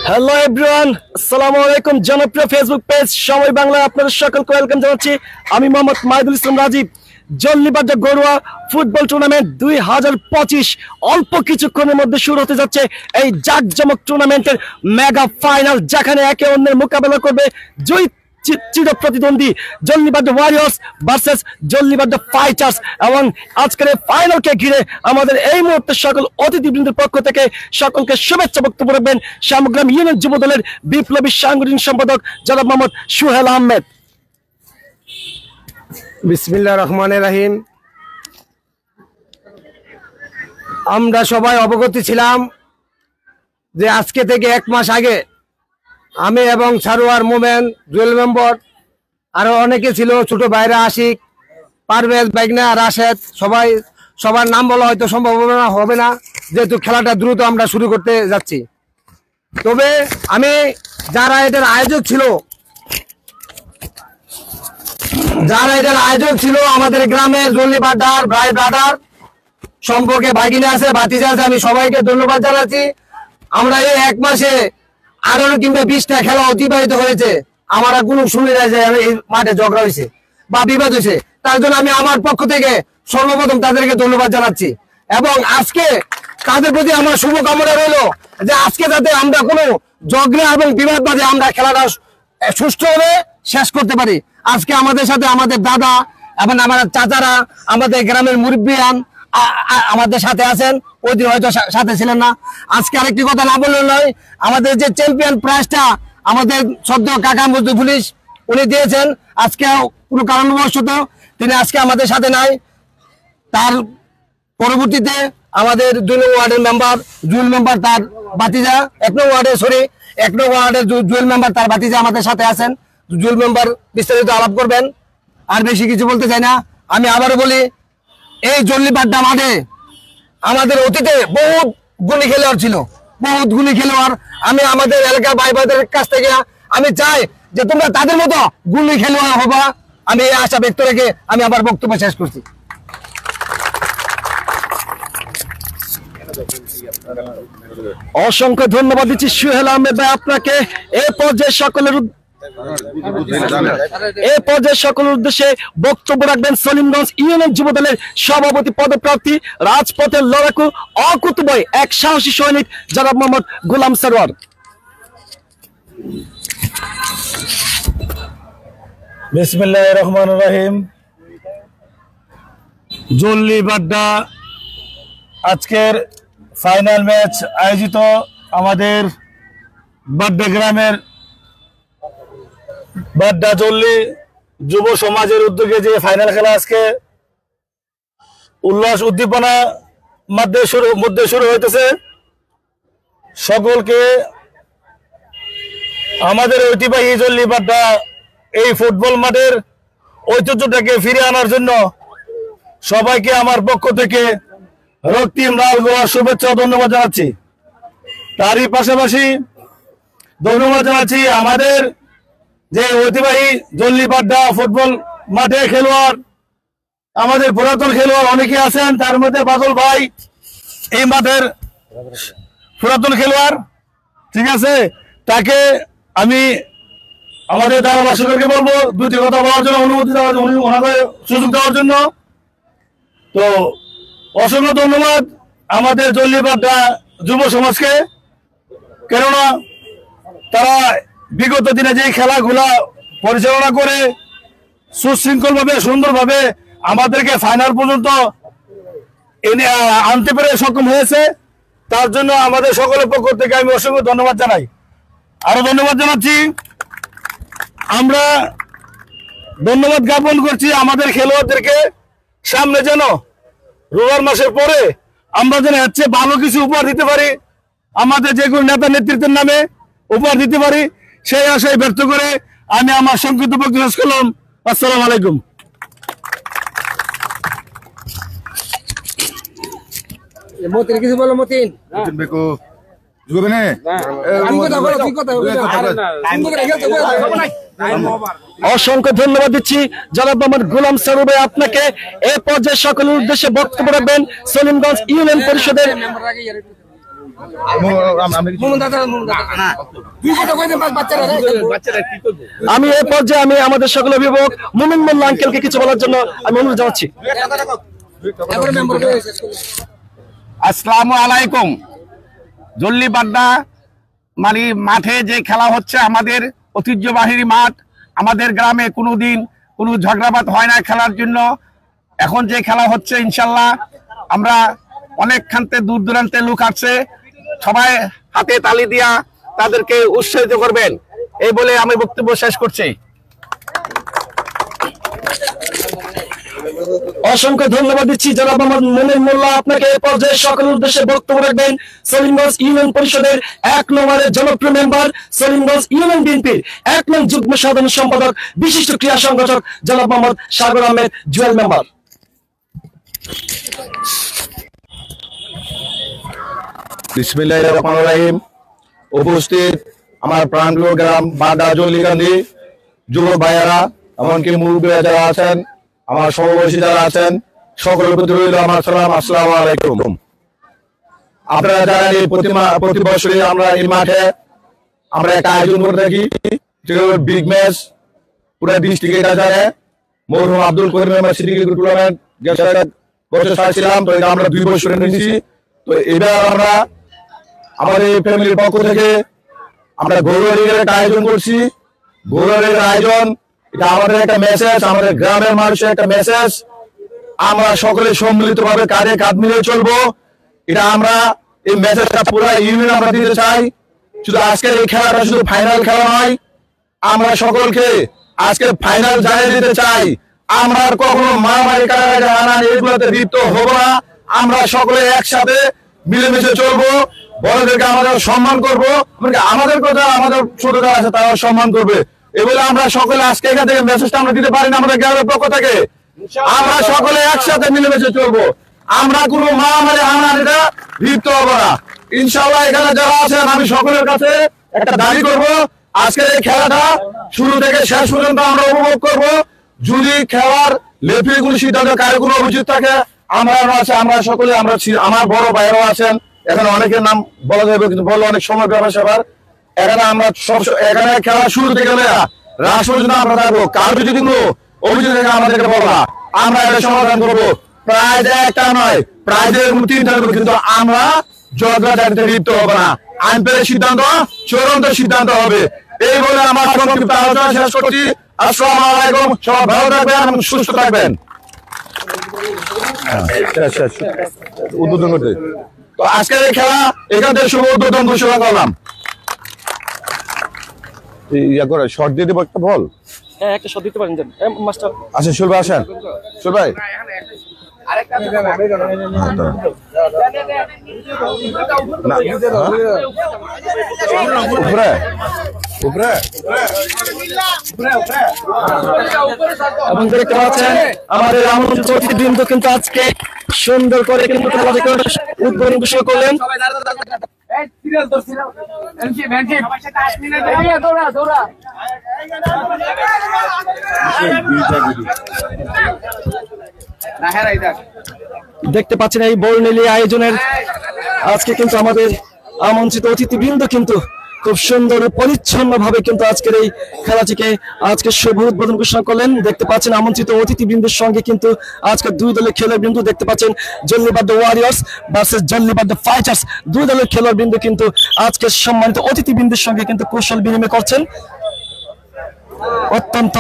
Hello everyone, আসসালামু আলাইকুম। জনপ্রিয় ফেসবুক পেজ সময় বাংলায় আপনাদের সকলকে ওয়েলকাম জানাচ্ছি। আমি মোহাম্মদ মাহিদুল ইসলাম রাজীব। জল্লিবাড্ডা ঘরোয়া ফুটবল টুর্নামেন্ট 2025 অল্প কিছুক্ষণের মধ্যে শুরু হতে যাচ্ছে এই জাঁকজমক টুর্নামেন্টের মেগা ফাইনাল, যেখানে একে অন্যের মোকাবেলা করবে দুই চির প্রতিদ্বন্দ্বী জল্লিবাড্ডা ওয়ারিয়র্স ভার্সেস জল্লিবাড্ডা ফাইটার্স। এবং আজকের এই ফাইনালকে ঘিরে আমাদের এই মুহূর্তে সকল অতিথিবৃন্দের পক্ষ থেকে সকলকে শুভেচ্ছা বক্তব্য রাখবেন শামগ্রাম ইউনিয়ন যুব দলের বিপ্লবী সাংগঠনিক সম্পাদক জনাব মোহাম্মদ সুহেল আহমেদ। বিসমিল্লাহির রহমানির রহিম। আমরা সবাই অবগত ছিলাম যে আজকে থেকে 1 মাস আগে আমি এবং সারোয়ার মোমেন, জুয়েল মেম্বর, আরো অনেকে ছিল, ছোট ভাইরা আশিক, পারভেজ, বাইগনা, রাশেদ, সবার নাম বলা হয়তো সম্ভব হবে না যেহেতু খেলাটা দ্রুত আমরা শুরু করতে যাচ্ছি। তবে আমি যারা এটার আয়োজক ছিল আমাদের গ্রামের জল্লিবাড্ডার ভাই ব্রাদার সম্পর্কে ভাগিনা আছে, ভাতিজা আছে, আমি সবাইকে ধন্যবাদ জানাচ্ছি। আমরা এই 1 মাসে 18 কিংবা 20টা খেলা অতিবাহিত হয়েছে। আমরা কোনো শুনে যায় যে এই মাঠে ঝগড়া হয়েছে বা বিবাদ হয়েছে, তার জন্য আমি আমার পক্ষ থেকে সর্বপ্রথম তাদেরকে ধন্যবাদ জানাচ্ছি। এবং আজকে তাদের প্রতি আমার শুভকামনা রইল যে আজকে যাতে আমরা কোনো ঝগড়া এবং বিবাদ বাদে আমরা খেলাটা সুষ্ঠুভাবে শেষ করতে পারি। আজকে আমাদের সাথে আমাদের দাদা এবং আমার চাচারা, আমাদের গ্রামের মুরব্বিয়ান আমাদের সাথে আছেন, ওই দিন হয়তো সাথে ছিলেন না। আজকে আরেকটি কথা না বললে নয়, আমাদের যে চ্যাম্পিয়ন প্রাইজটা আমাদের সদ্য কাকা মজদুর পুলিশ উনি দিয়েছেন, আজকে কোনো কারণবশত তিনি আজকে আমাদের সাথে নাই। তার পরবর্তীতে আমাদের 2 নং ওয়ার্ডের মেম্বার জুয়েল মেম্বার তার ভাতিজা, 1 নং ওয়ার্ডের জুয়েল মেম্বার তার ভাতিজা আমাদের সাথে আছেন। জুয়েল মেম্বার বিস্তারিত আলাপ করবেন, আর বেশি কিছু বলতে চাই না। আমি আবারও বলি, এই জল্লিবাড্ডা মাঠে আমাদের অতীতে বহুত গুণী খেলোয়াড় আমি আমাদের এলাকার ভাই ভাইদের কাছ থেকে আমি চাই যে তোমরা তাদের মতো গুণী খেলোয়াড় হবা। আমি এই আশা ব্যক্ত রেখে আমি আমার বক্তব্য শেষ করছি। অসংখ্য ধন্যবাদ দিচ্ছি সুহেল আহমেদ ভাই আপনাকে। এই পর্যায়ে সকলের উদ্দেশ্যে বক্তব্য রাখবেন সলিমগঞ্জ ইউনিয়ন যুব দলের সভাপতি পদপ্রার্থী, রাজপথের লড়াকু, অকুতভয় এক সাহসী সৈনিক জনাব মোহাম্মদ গোলাম সারোয়ার। বিসমিল্লাহির রহমানির রহিম। জল্লিবাড্ডা আজকের ফাইনাল ম্যাচ আয়োজিত আমাদের বাড্ডা গ্রামের বাড্ডা জল্লি যুব সমাজের উদ্যোগে যে ফাইনাল খেলা আজকে উল্লাস উদ্দীপনা মধ্যে শুরু হইতেছে। সকলকে আমাদের ঐতিহ্যবাহী জল্লিবাড্ডা এই ফুটবল মাঠের ঐতিহ্যটাকে ফিরে আনার জন্য সবাইকে আমার পক্ষ থেকে রক্তিম লাল গোলার শুভেচ্ছা ও ধন্যবাদ জানাচ্ছি। তারই পাশাপাশি ধন্যবাদ জানাচ্ছি আমাদের যে ঐতিহ্যবাহী জল্লিবাড্ডা ফুটবল মাঠে খেলোয়াড়, আমাদের পুরাতন খেলোয়াড় অনেকে আছেন, তার মধ্যে বাদল ভাই এই মাঠের পুরাতন খেলোয়াড়, ঠিক আছে। তাকে আমি আমাদের ধারাভাষ্যকে বলবো 2টি কথা বলার জন্য, অনুমতি দেওয়ার জন্য, ওনাদের সুযোগ দেওয়ার জন্য। তো অসংখ্য ধন্যবাদ আমাদের জল্লিবাড্ডা যুব সমাজকে, কেননা তারা বিগত দিনে যে খেলাগুলা পরিচালনা করে সুশৃঙ্খল ভাবে সুন্দরভাবে আমাদেরকে ফাইনাল পর্যন্ত আনতে পেরে সক্ষম হয়েছে। তার জন্য আমাদের সকলের পক্ষ থেকে আমি অসংখ্য ধন্যবাদ জানাই। আরো ধন্যবাদ জানাচ্ছি, আমরা ধন্যবাদ জ্ঞাপন করছি আমাদের খেলোয়াড়দেরকে। সামনে যেন রোজার মাসের পরে আমরা যেন এর চেয়ে ভালো কিছু উপহার দিতে পারি, আমাদের যে কোনো নেতা নেতৃত্বের নামে উপহার দিতে পারি, সেই আশায় ব্যর্থ করে আমি আমার সংক্ষিপ্ত বক্তব্য শেষ করলাম। আসসালামু আলাইকুম। কিছু বলো মতিন। অসংখ্য ধন্যবাদ দিচ্ছি জনাব মোহাম্মদ গোলাম সারোয়ার ভাই আপনাকে। এই পর্যায়ে সকলের উদ্দেশ্যে বক্তব্য রাখবেন সলিমগঞ্জ ইউনিয়ন পরিষদের আমি এই পর্যায়ে আমি আমাদের সকল অভিভাবক মুমিন মোল্লা আঙ্কেলকে কিছু বলার জন্য আমি অনুরোধ জানাচ্ছি। আসসালামু আলাইকুম। জল্লিবাড্ডা মানে মাঠে যে খেলা হচ্ছে, আমাদের ঐতিহ্যবাহী মাঠ। আমাদের গ্রামে কোনোদিন কোনো ঝগড়াবাদ হয় না খেলার জন্য। এখন যে খেলা হচ্ছে ইনশাল্লাহ আমরা অনেকখানতে দূর দূরান্তে লোক আসছে, সবাই হাতে তালি দিয়া তাদেরকে উৎসাহিত করবেন, এই বলে আমি বক্তব্য শেষ করছি। অসংখ্য ধন্যবাদ দিচ্ছি জনাব মোহাম্মদ মুমিন মোল্লা আপনাকে। এই পর্যায়ে সকলের উদ্দেশ্যে বক্তব্য রাখবেন সলিমগঞ্জ ইউনিয়ন পরিষদের 1 নম্বরের জনপ্রিয় মেম্বার, সলিমগঞ্জ ইউনিয়ন বিএনপির 1 নং যুগ্ম সাধারণ সম্পাদক, বিশিষ্ট ক্রীড়া সংগঠক জনাব মোহাম্মদ সাগর আহমেদ জুয়েল মেম্বার। বিসমিল্লাহির রহমানির রহিম। উপস্থিত আমার প্রাণপ্রিয় গ্রাম বাড্ডা জল্লিকান্দি যুবক ভাইয়েরা, এমনকি মুরব্বীরা যারা আছেন, আমার সমবয়সী যারা আছেন, সকলের প্রতি রইল আমার সালাম, আসসালামু আলাইকুম। আপনারা জানেন প্রতি বছরই আমরা এই মাঠে আমরা একটা আয়োজন করে থাকি, বিগ ম্যাচ। পুরো ডিস্ট্রিক্টে এটা জানে মরহুম আব্দুল করিম সিটি টুর্নামেন্ট বছর ছিলাম, তো এটা আমরা 2 বছর নিয়েছি। তো এবার আমরা আমাদের ফ্যামিলির পক্ষ থেকে আমরা ঘরোয়া লিগের একটা আয়োজন করছি। ঘরোয়া লিগের আয়োজন এটা আমাদের একটা মেসেজ, আমাদের গ্রামের মানুষের একটা মেসেজ। আমরা সকলে সম্মিলিতভাবে কাঁধে কাঁধ মিলিয়ে চলবো, এটা আমরা এই মেসেজটা পুরো ইউনিয়ন আমরা দিতে চাই। শুধু আজকের এই খেলাটা শুধু ফাইনাল খেলা নয়, আমরা সকলকে আজকে ফাইনাল জানিয়ে দিতে চাই আমরা আর কখনো মারামারি কাটাকাটি হানাহানি এগুলোতে লিপ্ত হব না। আমরা সকলে একসাথে মিলেমিশে চলবো, বড়দেরকে আমাদের সম্মান করবো, আমাদের কথা আমাদের ছোটরা আছে তারা সম্মান করবে, এগুলো আমরা সকলে আজকে এখান থেকে মেসেজটা আমরা দিতে পারি না আমাদের গ্রামের পক্ষ থেকে। আমরা সকলে একসাথে মিলেমিশে চলবো, আমরা কোনো মারামারি হানাহানিতে লিপ্ত হব না ইনশাআল্লাহ। এখানে যারা আছেন আমি সকলের কাছে একটা দাবি করবো, আজকের এই খেলাটা শুরু থেকে শেষ পর্যন্ত আমরা উপভোগ করব। যদি খেলার লেফারি কোনো সিদ্ধান্ত কারো কোনো অভিযোগ থাকে, আমরা সকলে আমরা আমার বড় ভাইরাও আছেন, এখানে অনেকের নাম বলা যাবে কিন্তু বললে অনেক সময় ব্যাপার। এখানে আমরা এখানে খেলা শুরু থেকে রাস পর্যন্ত আমরা থাকবো। কারো যদি কোনো অভিযোগ থাকে আমাদেরকে বলবা, আমরা এটা সমাধান করবো। প্রাইজ একটা নয়, প্রাইজের 3টা দেবো, কিন্তু আমরা ঝগড়াঝাটিতে লিপ্ত হবে না। আইনপের সিদ্ধান্ত চূড়ান্ত সিদ্ধান্ত হবে, এই বলে আমার সংক্ষিপ্ত আলোচনা শেষ করছি। আসসালামু আলাইকুম, সবাই ভালো থাকবেন এবং সুস্থ থাকবেন। উদ্বোধন করতে তো আজকের এই খেলা এখান থেকে শুভ উদ্বোধন ঘোষণা করলাম। ইয়া করে শর্ট দিয়ে দেবো একটা বল। হ্যাঁ, একটা শট দিতে পারেন মাস্টার। আচ্ছা সুল ভাই আসেন, সুল ভাই এবং দেখতে পাচ্ছেন আমাদের আমন্ত্রিত অতিথিবৃন্দ কিন্তু আজকে সুন্দর করে কিন্তু খেলাটিকে উদ্বোধন ঘোষণা করলেন। দেখতে পাচ্ছেন এই বর্ণিলী আয়োজনের আজকে কিন্তু আমাদের আমন্ত্রিত অতিথিবৃন্দ কিন্তু খুব সুন্দর পরিচ্ছন্ন ভাবে কিন্তু আজকের এই খেলাটিকে আজকে শুভ উদ্বোধন ঘোষণা করলেন। দেখতে পাচ্ছেন আমন্ত্রিত অতিথিবৃন্দের সঙ্গে কিন্তু আজকে 2 দলের খেলোয়াড় বৃন্দ দেখতে পাচ্ছেন জল্লিবাড্ডা ওয়ারিয়র্স ভার্সেস জল্লিবাড্ডা ফাইটার্স। 2 দলের খেলোয়াড় বৃন্দ কিন্তু আজকে সম্মানিত অতিথিবৃন্দের সঙ্গে কিন্তু কৌশল বিনিময় করছেন। অত্যন্ত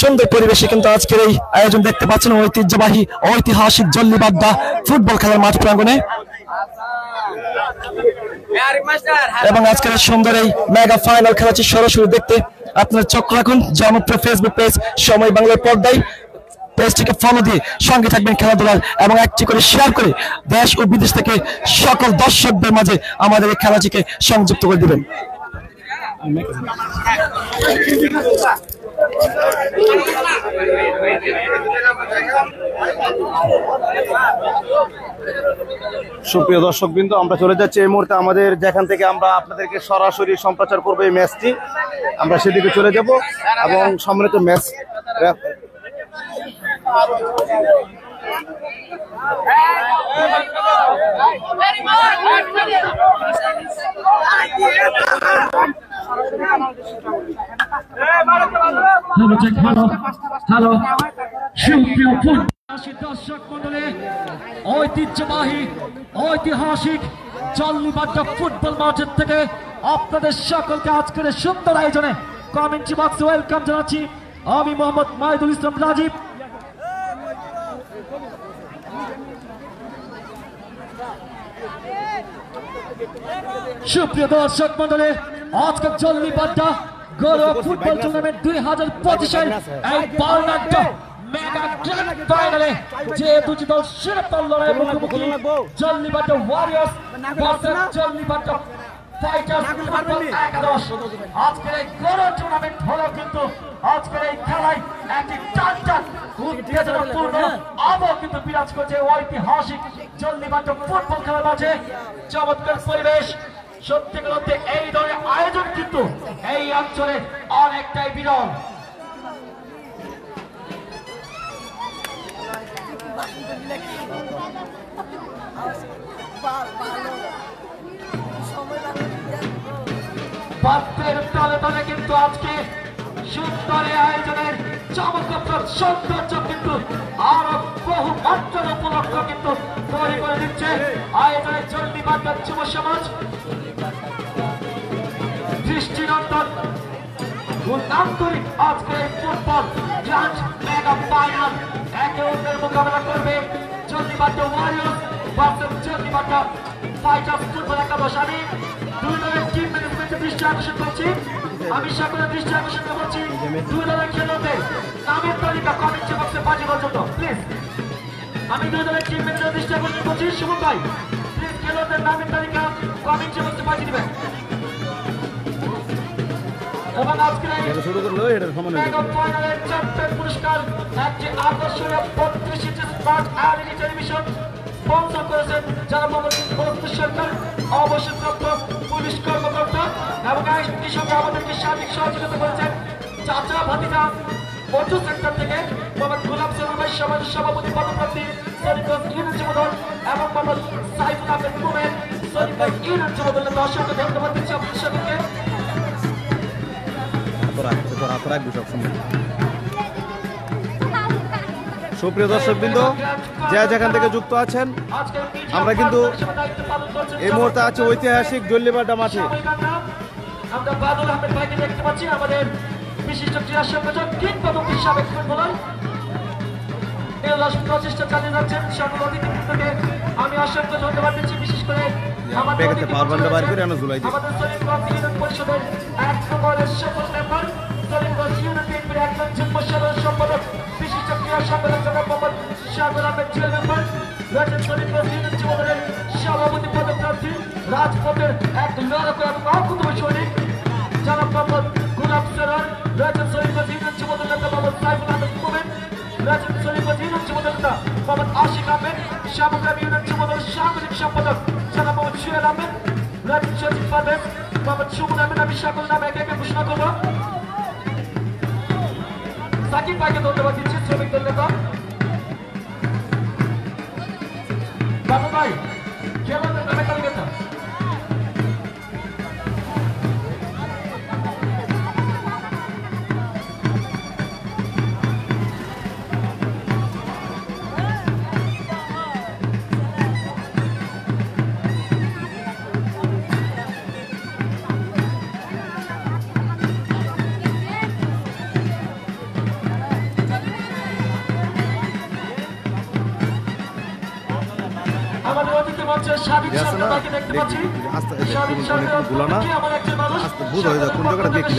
সুন্দর পরিবেশে কিন্তু আজকের এই আয়োজন দেখতে পাচ্ছেন ঐতিহ্যবাহী ঐতিহাসিক জল্লিবাড্ডা ফুটবল খেলার মাঠ প্রাঙ্গণে। এবং আজকের সুন্দর এই মেগা ফাইনাল খেলাটি সরাসরি দেখতে আপনারা চোখ রাখুন জনপ্রিয় ফেসবুক পেজ সময় বাংলার পর্দায়। পেজটিকে ফলো দিয়ে সঙ্গে থাকবেন খেলাধুলার এবং একটি করে শেয়ার করে দেশ ও বিদেশ থেকে সকল দর্শকদের মাঝে আমাদের এই খেলাটিকে সংযুক্ত করে দিবেন। সুপ্রিয় দর্শকবৃন্দ, আমরা চলে যাচ্ছি এই মুহূর্তে আমাদের যেখান থেকে আমরা আপনাদেরকে সরাসরি সম্প্রচার করবো এই ম্যাচটি, আমরা সেদিকে চলে যাব এবং সম্মিলিত ম্যাচ হ্যালো সুপ্রিয় দর্শক মন্ডলী, ঐতিহ্যবাহী ঐতিহাসিক জল্লিবাড্ডা ফুটবল মাঠের থেকে আপনাদের সকলকে আজকের সুন্দর আয়োজনে কমেন্ট্রি বক্সে ওয়েলকাম জানাচ্ছি। আমি মোহাম্মদ মাহিদুল ইসলাম রাজীব। সুপ্রিয় দর্শক মন্ডলী, আজকের জল্লিবাড্ডা ঘরোয়া ফুটবল টুর্নামেন্ট 2025-এর এই বর্ণাঢ্য মেগা গ্র্যান্ড ফাইনালে যে দুটি দল শিরোপার লড়াইয়ে মুখোমুখি, জল্লিবাড্ডা ওয়ারিয়র্স ভার্সেস জল্লিবাড্ডা ফাইটার্স ফুটবল একাদশ। আজকের এই ঘরোয়া টুর্নামেন্ট হলো কিন্তু আজকের এই খেলায় একটি টানটান উত্তেজনাপূর্ণ আবহ কিন্তু বিরাজ করছে ঐতিহাসিক জল্লিবাড্ডা ফুটবল খেলার মাঝে। চমৎকার পরিবেশ, সত্যি বলতে এই ধরনের আয়োজন কিন্তু এই অঞ্চলে অনেকটাই বিরল। পাত্রের তলে তলে কিন্তু আজকে সুন্দর আয়োজনের চমকপ্রদ সৌন্দর্য কিন্তু আরো বহু মাত্রার উপলক্ষ কিন্তু তৈরি করে দিচ্ছে আয়োজনের জল্লিবাড্ডা যুব সমাজ। দৃষ্টিনন্দন আন্তরিক আজকের এই ফুটবল গ্র্যান্ড মেগা ফাইনাল একে অন্যের মোকাবেলা করবে জল্লিবাড্ডা ওয়ারিয়র্স ভার্সেস জল্লিবাড্ডা ফাইটার্স ফুটবল একাদশ। আমি দুই দলের টিম ম্যানেজমেন্টের দৃষ্টি আকর্ষণ করছি, আমি সকলের দৃষ্টি আকর্ষণ করছি দুই দলের খেলোয়াড়দের নামের তালিকা কমেন্ট বক্সে বাজি পর্যন্ত প্লিজ। আমি দুই দলের টিম ম্যানেজারের দৃষ্টি আকর্ষণ করছি, সুমন ভাই প্লিজ খেলোয়াড়দের নামের তালিকা কমেন্ট বক্সে বাজি দিবেন। এবং আজকের এই মেগা ফাইনালের চ্যাম্পিয়ন পুরস্কার একটি আকর্ষণীয় 32 ইঞ্চি স্মার্ট LED টেলিভিশন স্পন্সর করেছেন যারা মমতা সরকার, অবসরপ্রাপ্ত পুলিশ কর্মকর্তা এবং এই সঙ্গে আমাদেরকে সার্বিক সহযোগিতা করেছেন চাচা ভাতিজা অটো সেক্টর থেকে মোহাম্মদ গোলাম সরকার সমাজের সভাপতি পদপ্রার্থী সরিফগঞ্জ ইউনিয়ন যুবদল এবং মোহাম্মদ সাইফুল আহমেদ মোমেন সরিফগঞ্জ ইউনিয়ন যুবদলের অসংখ্য ধন্যবাদ দিচ্ছি আপনাদের সকলকে। সুপ্রিয় দর্শকবৃন্দ, যা যেখান থেকে যুক্ত আছেন, আমরা কিন্তু এই মুহূর্তে আছি ঐতিহাসিক জল্লিবাড্ডা মাঠে। আমরা বাদল আহমেদ ভাইকে দেখতে পাচ্ছি, আমাদের বিশিষ্ট ক্রীড়া সংগঠক কিংবদন্তি সাবেক ফুটবলার প্রচেষ্টা চালিয়ে যাচ্ছেন। সকল অতিথিবৃন্দকে আমি অসংখ্য ধন্যবাদ দিচ্ছি, বিশেষ করে আমাদের সলিমগঞ্জ ইউনিয়ন পরিষদের 1 নম্বরের সফল মেম্বার, সলিমগঞ্জ ইউনিয়ন বিএনপির একজন যুগ্ম সাধারণ সম্পাদক, বিশিষ্ট ক্রীড়া সংগঠক জনাব মোহাম্মদ সাগর আহমেদ জুয়েল মেম্বার, রয়েছেন সলিমগঞ্জ ইউনিয়ন যুবদলের সভাপতি পদপ্রার্থী, রাজপথের এক লড়াকু এবং অকুতোভয় সৈনিক জনাব মোহাম্মদ গোলাম সরকার, রয়েছেন সলিমগঞ্জ ইউনিয়ন যুবদল নেতা মোহাম্মদ সাইফুল আহমেদ মোমেন, রয়েছেন সলিমগঞ্জ ইউনিয়ন যুবদল নেতা মোহাম্মদ আশিক আহমেদ, শ্যামগ্রাম ইউনিয়ন যুবদল সাংগঠনিক সম্পাদক জনাব মোহাম্মদ সুহেল আহমেদ, রয়েছেন সচিব পারভেজ মোহাম্মদ সুমন আহমেদ। আমি সকল নাম একে একে ঘোষণা করব। সাকিব ভাইকে ধন্যবাদ দিচ্ছি, শ্রমিক দল নেতা। বাবু ভাই খেলোয়াড়দের নামে তালিকা। আমাদের অতিথি মঞ্চে সাবিক সরকার ভাইকে দেখতে পাচ্ছি। সাবিক সরকার আমার একজন মানুষ,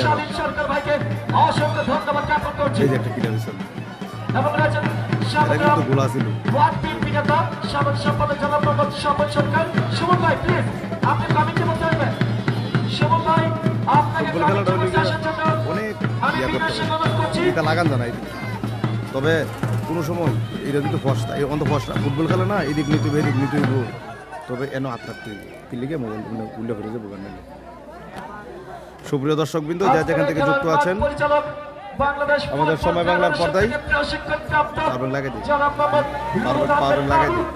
সাবিক সরকার ভাইকে অসংখ্য ধন্যবাদ জ্ঞাপন করছি। এবং রয়েছেন সাবগ্রাম ওয়ার্ড বিএনপি নেতা সাবেক সম্পাদক জনাব মোহাম্মদ স্বপন সরকার। সুমন ভাই প্লিজ আপনি কমিটি বলতে পারবেন। সুমন ভাই আপনাকে কমিটি বলতে আসার জন্য আমি বিশেষ অনুরোধ করছি। লাগান জানাই, তবে কোনো সময় এটা কিন্তু ফসটা এই অন্ত ফসটা ফুটবল খেলে না, এদিক নিতে এদিক নিতে তবে এন হাত থাকতে লিগে মোবাইল উল্লেখ করে যাবো। সুপ্রিয় দর্শকবৃন্দ, যা যেখান থেকে যুক্ত আছেন, বাংলাদেশ আমাদের সময় বাংলার পর্দায় প্রশিক্ষণ প্রাপ্ত পারবেন লাগাই দিই জনাব মোহাম্মদ পারবেন লাগাই দিই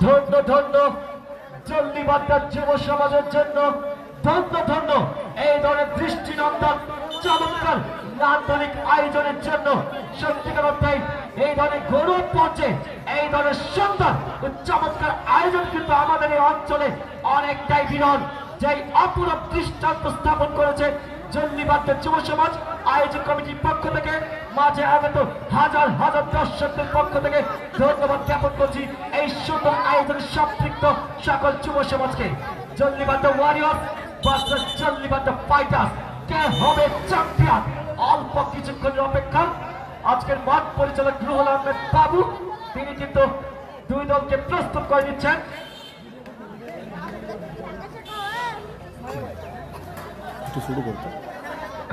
ধন্য ধন্য চল্লিবাড্ডার যুব সমাজের জন্য ধন্য ধন্য এই ধরনের দৃষ্টিনন্দন চমৎকার নান্দনিক আয়োজনের জন্য সত্যিকার অর্থে এই ধরনের গৌরব পর্যায়ে এই ধরনের সুন্দর ও চমৎকার আয়োজন কিন্তু আমাদের এই অঞ্চলে অনেকটাই বিরল, যেই অপূরব দৃষ্টান্ত স্থাপন করেছে চল্লিবাড্ডার যুব সমাজ আয়োজক কমিটির পক্ষ থেকে। মাঝে আগত হাজার হাজার দর্শকদের পক্ষ থেকে ধন্যবাদ জ্ঞাপন করছি এই সুন্দর আয়োজনে সম্পৃক্ত সকল যুব সমাজকে। চল্লিবাড্ডা ওয়ারিয়র্স ভার্সেস চল্লিবাড্ডা ফাইটার্স, কে হবে চ্যাম্পিয়ন? অল্প কিছুক্ষণের অপেক্ষা। আজকের মাঠ পরিচালক রুহুল আহমেদ বাবু তিনি কিন্তু দুই দলকে প্রস্তুত করে দিচ্ছেন।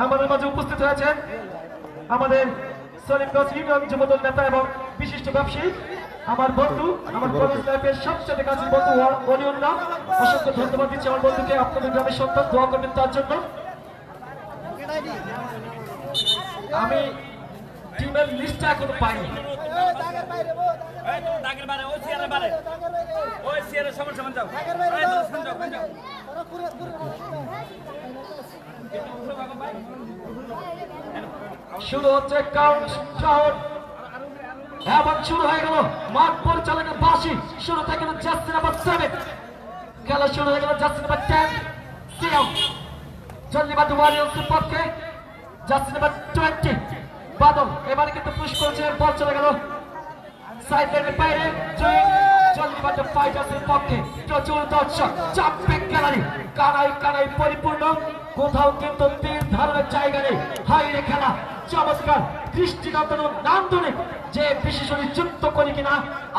আমাদের মাঝে উপস্থিত হয়েছেন আমাদের সলিমগঞ্জ ইউনিয়ন যুবদল নেতা এবং বিশিষ্ট ব্যবসায়ী আমার বন্ধু, আমার কলেজ লাইফের সবচেয়ে কাছের বন্ধু অলিউল্লাহ। অসংখ্য ধন্যবাদ দিচ্ছি আমার বন্ধুকে। আপনাদের গ্রামের সন্তান, দোয়া করবেন তার জন্য। আমি টিমের লিস্টটা এখনো পাইনি। শুরু হচ্ছে কাউন্টডাউন এবং শুরু হয়ে গেল মাঠ পরিচালকের বাঁশি। শুরু থেকে জার্সি নাম্বার 7 খেলা শুরু হয়ে গেল। জার্সি নাম্বার 10 সিয়াম চল্লিবাড্ডা ওয়ারিয়র্সের পক্ষে, জার্সি নাম্বার 20 বাদল এবারে কিন্তু পুশ করেছে, বল চলে গেল সাইড লাইনের বাইরে। চল্লিবাড্ডা ফাইটার্সের পক্ষে প্রচুর দর্শক, চাপে গ্যালারি, কানাই কানাই পরিপূর্ণ, কোথাও কিন্তু তীর ধারণের জায়গা নেই। হাইরে খেলা, চমৎকার দৃষ্টিনন্দন নান্দনিক যে বিশেষণী যুক্ত করি কিনা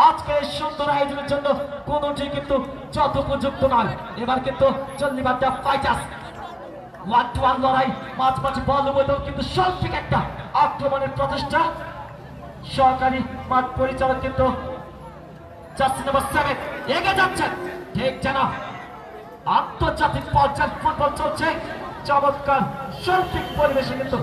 আজকে এই সুন্দর আয়োজনের জন্য কোনটি কিন্তু যথোপযুক্ত নয়। এবার কিন্তু চল্লিবাড্ডা ফাইটার্স 1-1 লড়াই, মাঝামাঝি বল বদল, কিন্তু স্বল্পিক একটা আক্রমণের প্রচেষ্টা। সহকারী মাঠ পরিচালক কিন্তু জার্সি নাম্বার 7 এগিয়ে যাচ্ছেন, ঠিক যেন আন্তর্জাতিক পর্যায়ের ফুটবল চলছে। চমৎকার শৈল্পিক পরিবেশে কিন্তু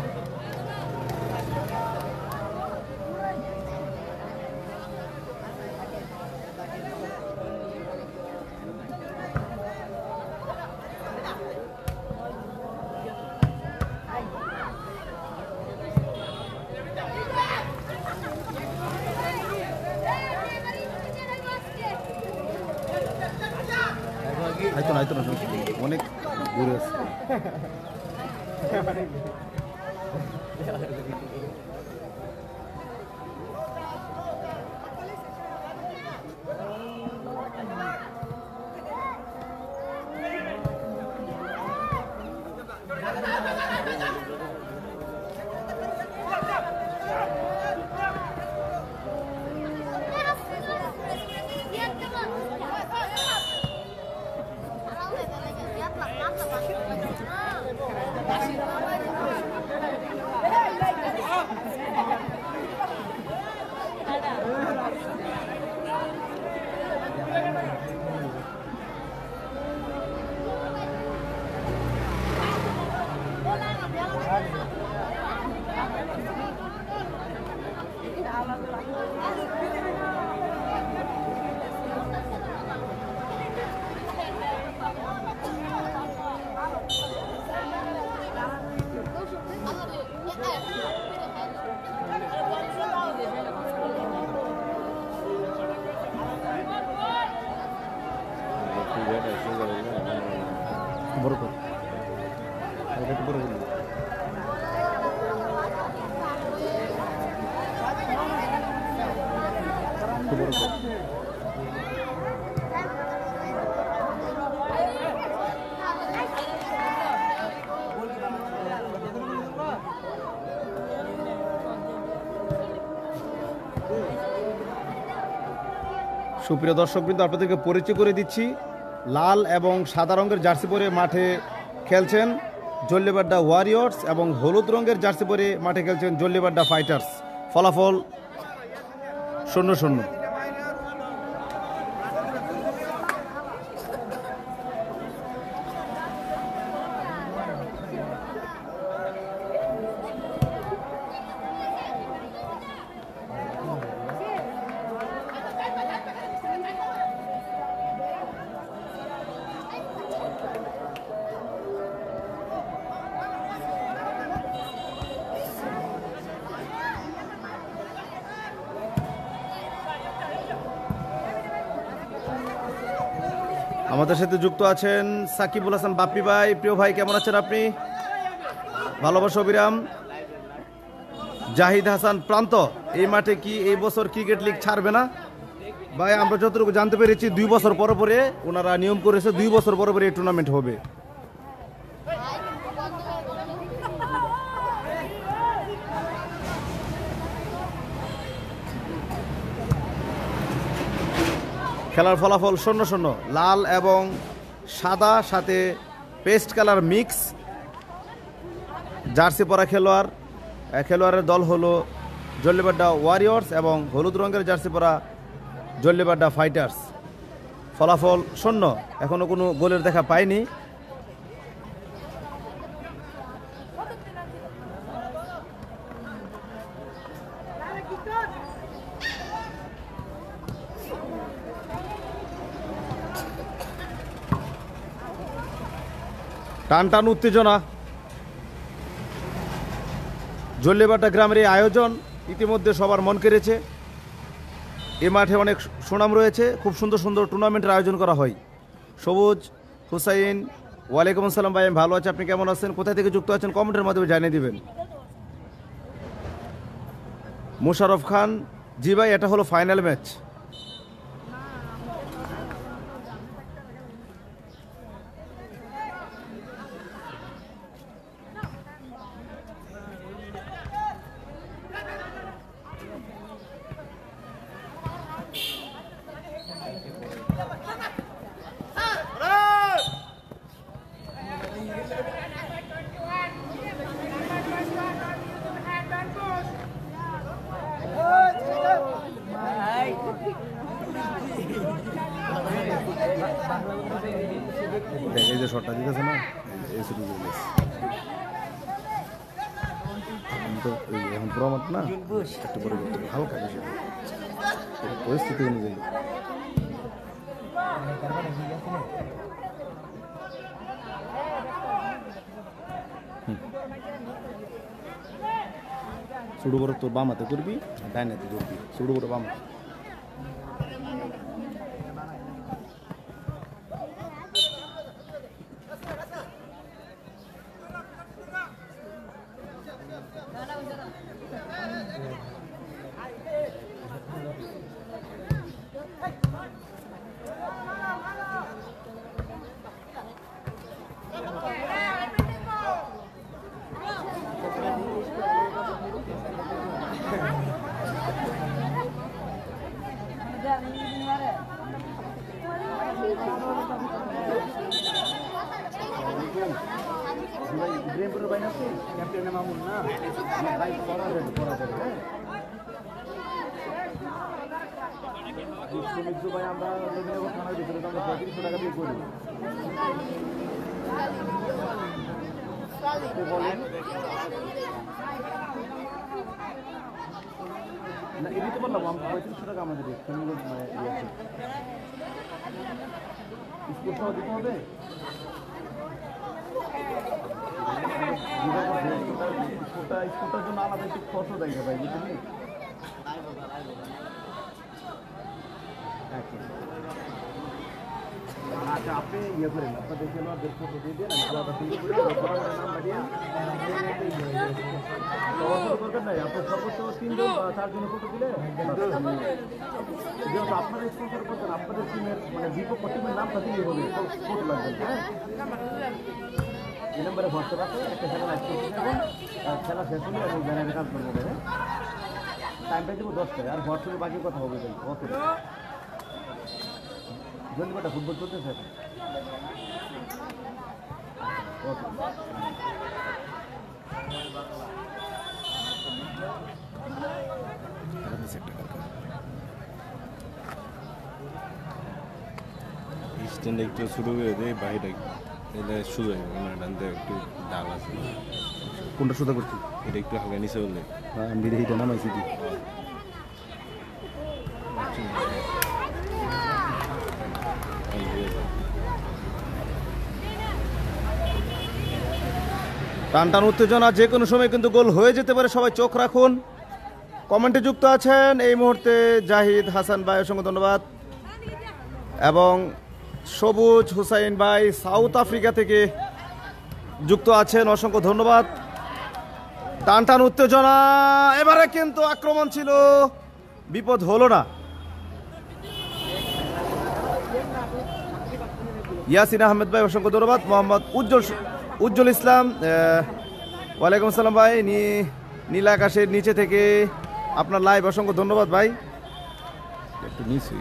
আইতো না অনেক দূরে আছে। বড় কর, একটু বড় কর। সুপ্রিয় দর্শকবৃন্দ, আপনাদেরকে পরিচয় করে দিচ্ছি। লাল এবং সাদা রঙের জার্সি পরে মাঠে খেলছেন জল্লিবাড্ডা ওয়ারিয়র্স এবং হলুদ রঙের জার্সি পরে মাঠে খেলছেন জল্লিবাড্ডা ফাইটার্স। ফলাফল 0-0। আমাদের সাথে যুক্ত আছেন সাকিবুল হাসান বাপ্পি ভাই। প্রিয় ভাই, কেমন আছেন আপনি? ভালোবাসা অবিরাম। জাহিদ হাসান প্রান্ত, এই মাঠে কি এই বছর ক্রিকেট লিগ ছাড়বে না? ভাই, আমরা যতটুকু জানতে পেরেছি 2 বছর পরে পরে ওনারা নিয়ম করেছে, 2 বছর পরে পরে এই টুর্নামেন্ট হবে। খেলার ফলাফল 0-0। লাল এবং সাদা সাথে পেস্ট কালার মিক্স জার্সি পরা খেলোয়াড়ের দল হলো জল্লিবাড্ডা ওয়ারিয়র্স এবং হলুদ রঙের জার্সি পরা জল্লিবাড্ডা ফাইটার্স। ফলাফল 0, এখনো কোনো গোলের দেখা পাইনি। টান টান উত্তেজনা। জল্লিবাড্ডা গ্রামের এই আয়োজন ইতিমধ্যে সবার মন কেড়েছে। এ মাঠে অনেক সুনাম রয়েছে, খুব সুন্দর সুন্দর টুর্নামেন্টের আয়োজন করা হয়। সবুজ হুসাইন, ওয়ালাইকুম আসসালাম ভাই, আমি ভালো আছি, আপনি কেমন আছেন? কোথায় থেকে যুক্ত আছেন কমেন্টের মাধ্যমে জানিয়ে দিবেন। মুশারফ খান, জি ভাই, এটা হলো ফাইনাল ম্যাচ। এই যে শটটা দিতেছে না, এই শুরু করে দিয়েছে। তো এখন পুরো মাঠ না, একটু পরিবর্তন হালকা বেশি পরিস্থিতি অনুযায়ী। ছোট বড় তোর বাম হাতে করবি, ডাইন হাতে করবি, ছোট বড় বাম হাতে। না এটি তো বললাম 3500 টাকা আমাদের স্কুল সহ দিতে হবে। স্কুলটার জন্য আলাদা একটু খরচ দেয় ভাই, বুঝলি? আচ্ছা, আপনি ইয়ে করেন, আপনাদের খেলোয়াড়দের ফটো দিয়ে দেন, আলাদা নাম পাঠিয়ে দরকার নাই। আপনার সর্বোচ্চ 3 জন বা 4 জনের ফটো দিলে যেহেতু আপনারা স্পন্সর করছেন, আপনাদের টিমের মানে বিপক্ষ টিমের নামটা দিলেই হবে, ফটো লাগবে। হ্যাঁ, এই নম্বরে হোয়াটসঅ্যাপ আছে, একটা খেলা লাইভ করতে থাকুন, খেলা শেষ হলে এবং ব্যানারে কাজ করবো। হ্যাঁ, টাইমটা দেবো 10টায়, আর হোয়াটসঅ্যাপে বাকি কথা হবে। ওকে, জলদিবাড্ডা ফুটবল চলতেছে এখন। ওকে, স্ট্যান্ড একটু শুরু করে দেয়, বাহিরে এলে শুরু হয়ে গেল, ডানতে একটু ডাল আছে। কোনটা সোজা করছি? এটা একটু হালকা নিচে বললে আমি এইটা নামাইছি কি টান টান উত্তেজনা, যে কোনো সময় কিন্তু গোল হয়ে যেতে পারে, সবাই চোখ রাখুন। কমেন্টে যুক্ত আছেন এই মুহূর্তে জাহিদ হাসান ভাই, অসংখ্য ধন্যবাদ। এবং সবুজ হুসাইন ভাই সাউথ আফ্রিকা থেকে যুক্ত আছেন, অসংখ্য ধন্যবাদ। টান টান উত্তেজনা, এবারে কিন্তু আক্রমণ ছিল, বিপদ হলো না। ইয়াসিন আহমেদ ভাই অসংখ্য ধন্যবাদ। মোহাম্মদ উজ্জ্বল ইসলাম, ওয়ালাইকুম আসসালাম ভাই, নীল আকাশের নিচে থেকে আপনার লাইভ, অসংখ্য ধন্যবাদ ভাই। একটু নিচে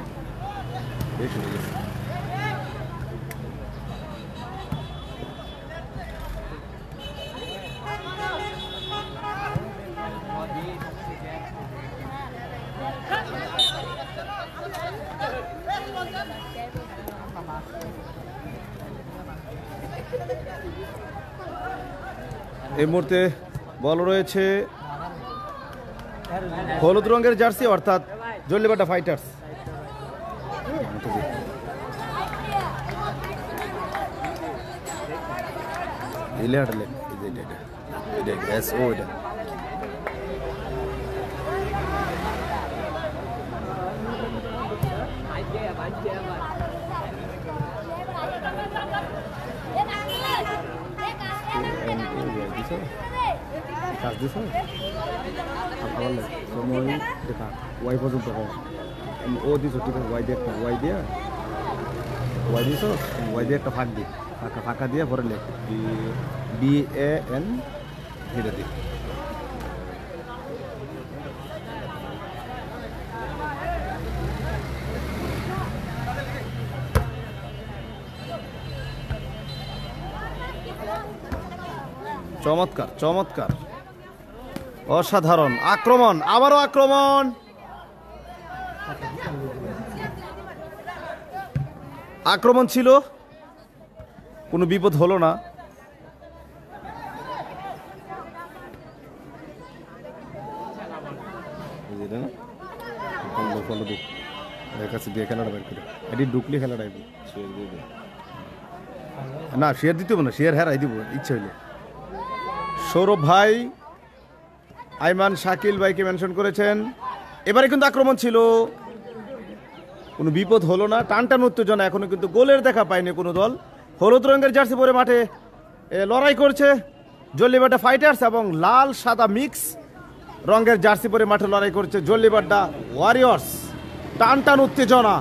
বেশি হয়ে গেছে। এই মুহূর্তে বল রয়েছে হলুদ রঙের জার্সি অর্থাৎ জল্লিবাড্ডা ফাইটার্স। ওয়াই পর্যন্ত ও দিস ঠিক আছে, ওয়াই দিয়ে একটা ওয়াই দিয়ে একটা ফাঁক দি, ফাঁকা দিয়ে পরে লেখ BAN হেঁটে দি। চমৎকার চমৎকার, অসাধারণ আক্রমণ, আবারও আক্রমণ, আক্রমণ ছিল, কোনো বিপদ হলো না। ঢুকলি খেলাটা না, শেয়ার দিতে হবে না, শেয়ার হেরাই দিব ইচ্ছে হইলে। সৌরভ ভাই আইমান শাকিল ভাইকে মেনশন করেছেন। এবারে কিন্তু আক্রমণ ছিল, কোনো বিপদ হলো না। টান টান উত্তেজনা, এখনো কিন্তু গোলের দেখা পায়নি কোনো দল। হলুদ রঙের জার্সি পরে মাঠে লড়াই করছে জল্লিবাড্ডা ফাইটার্স এবং লাল সাদা মিক্স রঙের জার্সি পরে মাঠে লড়াই করছে জল্লিবাড্ডা ওয়ারিয়র্স। টান টান উত্তেজনা,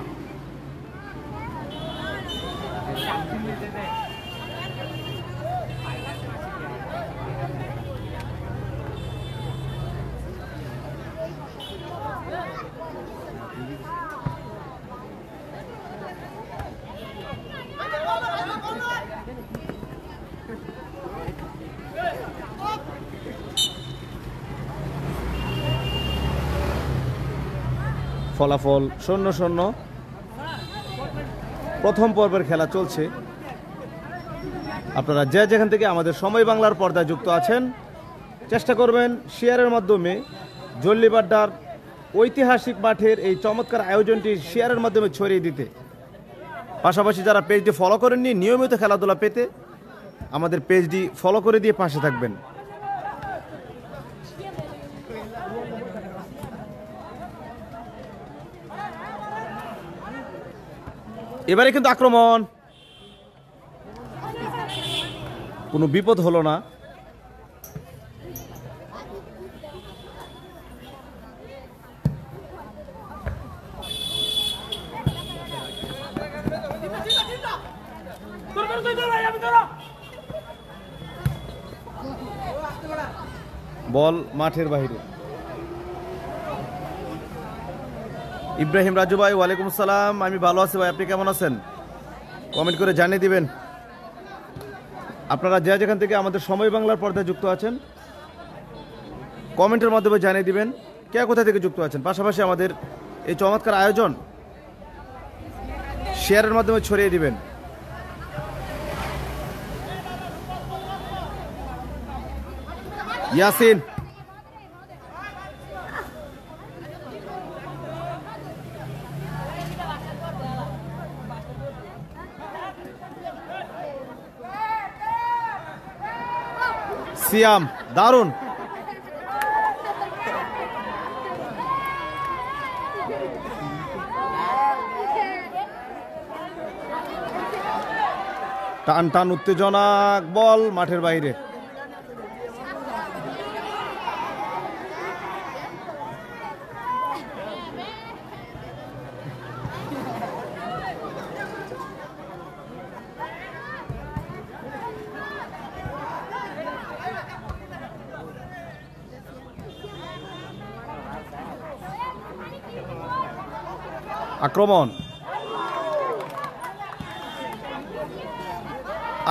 ফলাফল 0-0। প্রথম পর্বের খেলা চলছে। আপনারা যে যেখান থেকে আমাদের সময় বাংলার পর্দায় যুক্ত আছেন, চেষ্টা করবেন শেয়ারের মাধ্যমে জল্লিবাড্ডার ঐতিহাসিক মাঠের এই চমৎকার আয়োজনটি শেয়ারের মাধ্যমে ছড়িয়ে দিতে। পাশাপাশি যারা পেজটি ফলো করেননি, নিয়মিত খেলাধুলা পেতে আমাদের পেজটি ফলো করে দিয়ে পাশে থাকবেন। এবারে কিন্তু আক্রমণ, কোনো বিপদ হলো না। বল মাঠের বাইরে। ইব্রাহিম রাজু ভাই, ওয়ালাইকুম আসসালাম, আমি ভালো আছি ভাই, আপনি কেমন আছেন? কমেন্ট করে জানিয়ে দিবেন। আপনারা যে যেখান থেকে আমাদের সময় বাংলার পর্দায় যুক্ত আছেন, কমেন্টের মাধ্যমে জানিয়ে দিবেন কে কোথা থেকে যুক্ত আছেন। পাশাপাশি আমাদের এই চমৎকার আয়োজন শেয়ারের মাধ্যমে ছড়িয়ে দিবেন। ইয়াসিন, সিয়াম, দারুণ, টান টান উত্তেজনা, বল মাঠের বাইরে। আক্রমণ,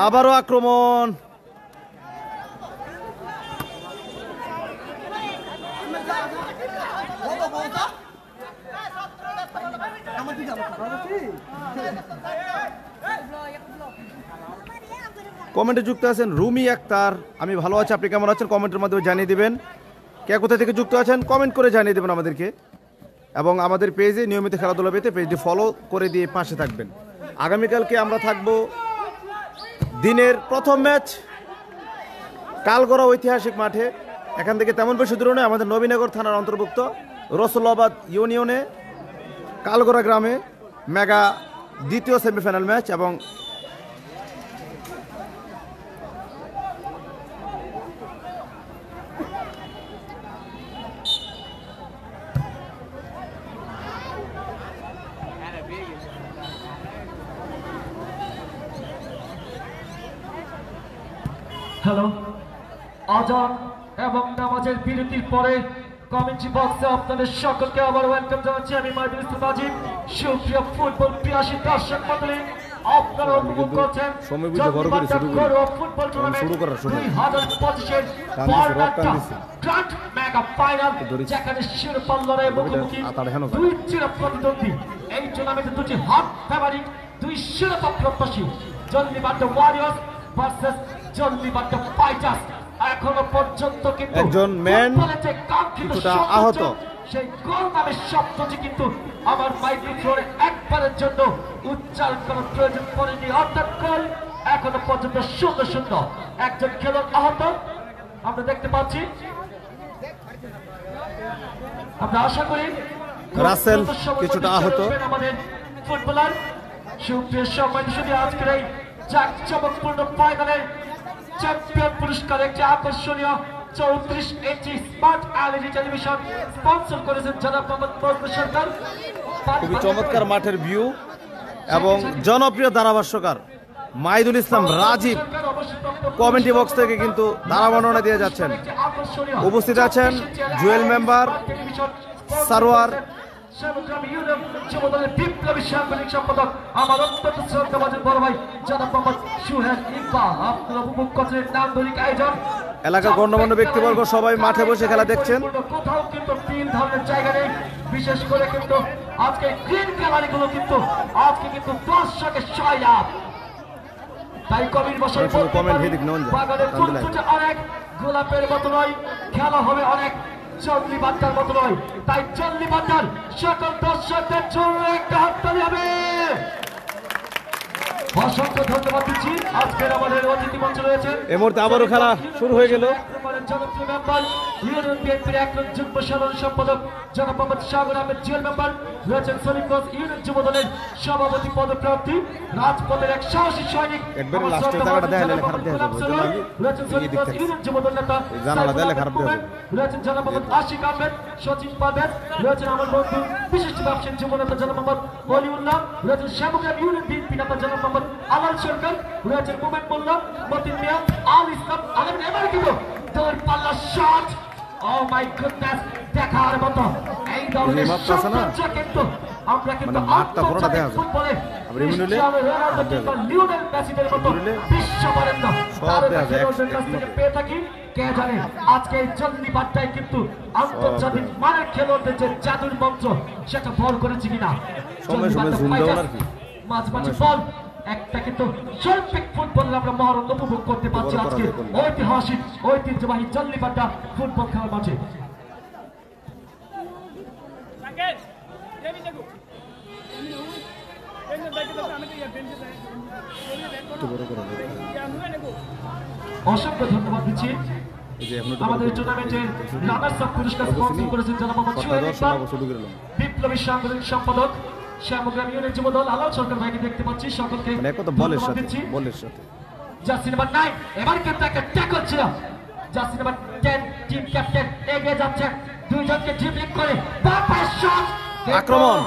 আবারও আক্রমণ। কমেন্টে যুক্ত আছেন রুমি আক্তার, আমি ভালো আছি, আপনি কেমন আছেন? কমেন্টের মাধ্যমে জানিয়ে দিবেন। কে কোথা থেকে যুক্ত আছেন কমেন্ট করে জানিয়ে দেবেন আমাদেরকে, এবং আমাদের পেজে নিয়মিত খেলাধুলা পেতে পেজটি ফলো করে দিয়ে পাশে থাকবেন। আগামীকালকে আমরা থাকব দিনের প্রথম ম্যাচ কালগড়া ঐতিহাসিক মাঠে। এখান থেকে তেমন বেশি দূরে নয়, আমাদের নবীনগর থানার অন্তর্ভুক্ত রসুলাবাদ ইউনিয়নে কালগড়া গ্রামে মেগা দ্বিতীয় সেমিফাইনাল ম্যাচ। এবং হ্যালো, আজান এবং নামাজের বিরতির পরে কমেন্ট্রি বক্সে আপনাদের সকলকে আবার ওয়েলকাম জানাচ্ছি। আমি মাইদুল ইসলাম রাজীব। সুপ্রিয় ফুটবল প্রিয়াসী দর্শক মণ্ডলী, আপনারা উপভোগ করছেন ঘরোয়া ফুটবল টুর্নামেন্ট 2025-এর গ্র্যান্ড মেগা ফাইনাল, যেখানে শিরোপা লড়াইয়ে মুখোমুখি দুই চিরপ্রতিদ্বন্দ্বী। এই টুর্নামেন্টে দুটি হট ফেভারিট, দুই শিরোপা প্রত্যাশী জলদিবাড্ডা ওয়ারিয়র্স ভার্সেস জলদিবাড্ডা ফাইটার্স। এখনো পর্যন্ত কিন্তু একজন ম্যান কিছুটা আহত, সেই গোল নামের শব্দটি কিন্তু আমার মাইক্রোফোনে একবারের জন্য উচ্চারণ করার প্রয়োজন পড়েনি। অর্থাৎ গোল এখনো পর্যন্ত 0-0। একজন খেলোয়াড় আহত আমরা দেখতে পাচ্ছি। আমরা আশা করি রাসেল কিছুটা আহত। আমাদের ফুটবলার সুপ্রিয় সম্মানিত শুধু আজকের এই জাঁকজমকপূর্ণ ফাইনালে চ্যাম্পিয়ন পুরস্কার একটি আকর্ষণীয় 34 ইঞ্চি স্মার্ট এলইডি টেলিভিশন স্পন্সর করেছেন জনাব মোহাম্মদ ফজলুল সরকার। খুবই চমৎকার মাঠের ভিউ এবং জনপ্রিয় ধারাভাষ্যকার মাইদুল ইসলাম রাজীব কমেন্ট্রি বক্স থেকে কিন্তু ধারা বর্ণনা দিয়ে যাচ্ছেন। উপস্থিত আছেন জুয়েল মেম্বার, সারোয়ার, বিপ্লবী সাংবাদিক সম্পাদক আমার অত্যন্ত শ্রদ্ধাভাজন বড় ভাই জনাব মোহাম্মদ সুহেল ইকবাল। আপনারা উপভোগ করছেন নান্দনিক আয়োজন। এলাকার গণ্যমান্য ব্যক্তিবর্গ সবাই মাঠে বসে খেলা দেখছেন। কোথাও কিন্তু তিন ধরনের জায়গা নেই, বিশেষ করে কিন্তু আজকে গ্রিন গ্যালারিগুলো কিন্তু আজকে কিন্তু দর্শকের সয়লাভ। তাই কবির বসাই বাগানের ফুটফুটে অনেক, গোলাপের মতো নয়, খেলা হবে অনেক জলদিবাড্ডার মতো নয়। তাই জলদিবাড্ডার সকল দর্শকদের জন্য একটা হাততালি হবে। অসংখ্য ধন্যবাদ দিচ্ছি। আজকের আমাদের অতিথি মঞ্চে রয়েছেন এই মুহূর্তে আবারও খেলা শুরু হয়ে গেল। জনপ্রিয় মেম্বার ইউনিয়ন বিএনপির একজন যুগ্ম সাধারণ সম্পাদক জনাব মোহাম্মদ সাগর আহমেদ জুয়েল মেম্বার রয়েছেন। সলিমগঞ্জ ইউনিয়ন যুব দলের সভাপতি পদপ্রার্থী রাজপথের এক সাহসী সৈনিক রয়েছেন। সলিমগঞ্জ ইউনিয়ন যুব দল নেতা রয়েছেন জনাব মোহাম্মদ আশিক আহমেদ সচিন পারভেজ, রয়েছেন আমার বন্ধু বিশিষ্ট ব্যবসায়ী যুব নেতা জনাব মোহাম্মদ অলিউল্লাহ, রয়েছেন শ্যামগ্রাম ইউনিয়ন বিএনপি নেতা জনাব মোহাম্মদ আলাল সরকার, রয়েছেন মোমেন মোল্লা, মতিন মিয়া, আল ইসলাম আলম। এবার কিন্তু দৌড় পাল্লা শট, ও মাই গুডনেস, দেখার মতো এই ধরনের সৌন্দর্য কিন্তু আমরা কিন্তু আন্তর্জাতিক ফুটবলে ক্রিস্টিয়ানো রোনালদো কিংবা লিওনেল মেসিদের মতো বিশ্ববরেণ্য খেলোয়াড়দের কাছ থেকে পেয়ে থাকি। কে জানে আজকে এই জলদিবাড্ডায় কিন্তু আন্তর্জাতিক মানের খেলোয়াড়দের যে জাদুর মন্ত্র সেটা ভর করেছে কিনা। মাঝ মাঝে বল একটা কিন্তু শৈল্পিক ফুটবলের আমরা মহরত উপভোগ করতে পারছি আজকে ঐতিহাসিক ঐতিহ্যবাহী জলদিবাড্ডা ফুটবল খেলার মাঠে। অসংখ্য ধন্যবাদ দিচ্ছি। আমাদের টুর্নামেন্টের রানার্স আপ পুরস্কার স্পন্সর করেছেন জনাব মোহাম্মদ সুহেল ইকবাল, বিপ্লবী সাংবাদিক সম্পাদক শ্যামগ্রাম ইউনিয়ন যুব দল আলাল সরকার ভাইকে দেখতে পাচ্ছি। সকলকে বলের সাথে জার্সি নাম্বার 9 এবার কিন্তু একটা ট্যাকল ছিল জার্সি নাম্বার 10 টিম ক্যাপ্টেন এগিয়ে যাচ্ছে দুইজনকে ড্রিবলিং করে বাপার শট আক্রমণ।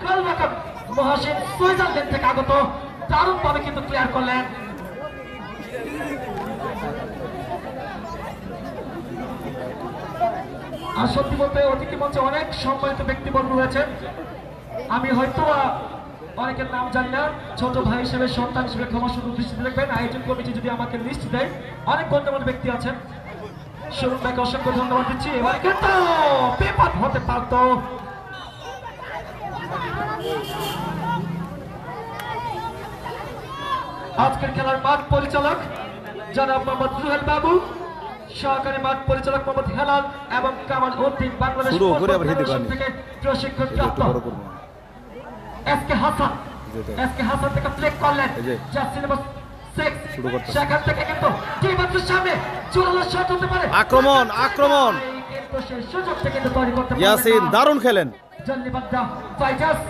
গোলরক্ষক মহসিন সুইজারল্যান্ড থেকে আগত দারুণভাবে কিন্তু ক্লিয়ার করলেন। আর সত্যি বলতে অতিথি মঞ্চে অনেক সম্মানিত ব্যক্তিবর্গ রয়েছে, আমি হয়তো অনেকের নাম জানি না, ছোট ভাই হিসেবে সন্তান হিসেবে ক্ষমা সুন্দর দৃষ্টিতে দেখবেন। আয়োজন কমিটি যদি আমাকে লিস্ট দেয় অনেক গণ্যমান্য ব্যক্তি আছেন, শুরুর থেকে অসংখ্য ধন্যবাদ দিচ্ছি। এবার কিন্তু বিপদ হতে পারত। আজকের খেলার মাঠ পরিচালক জনাব মোহাম্মদ রুহেল বাবু, সহকারী মাঠ পরিচালক মোহাম্মদ হেলাল এবং কামাল উদ্দিন বাংলাদেশ থেকে প্রশিক্ষণ প্রাপ্ত এসকে হাসান। এসকে হাসান থেকে প্লে করলেন জার্সি নাম্বার 6 সেখান থেকে কিন্তু টিমের সামনে জোরালো শট হতে পারে। আক্রমণ আক্রমণ কিন্তু সেই সুযোগটা কিন্তু তৈরি করতে পারলেন ইয়াসিন না। দারুণ খেলেন। জল্লিবাড্ডা ফাইটার্স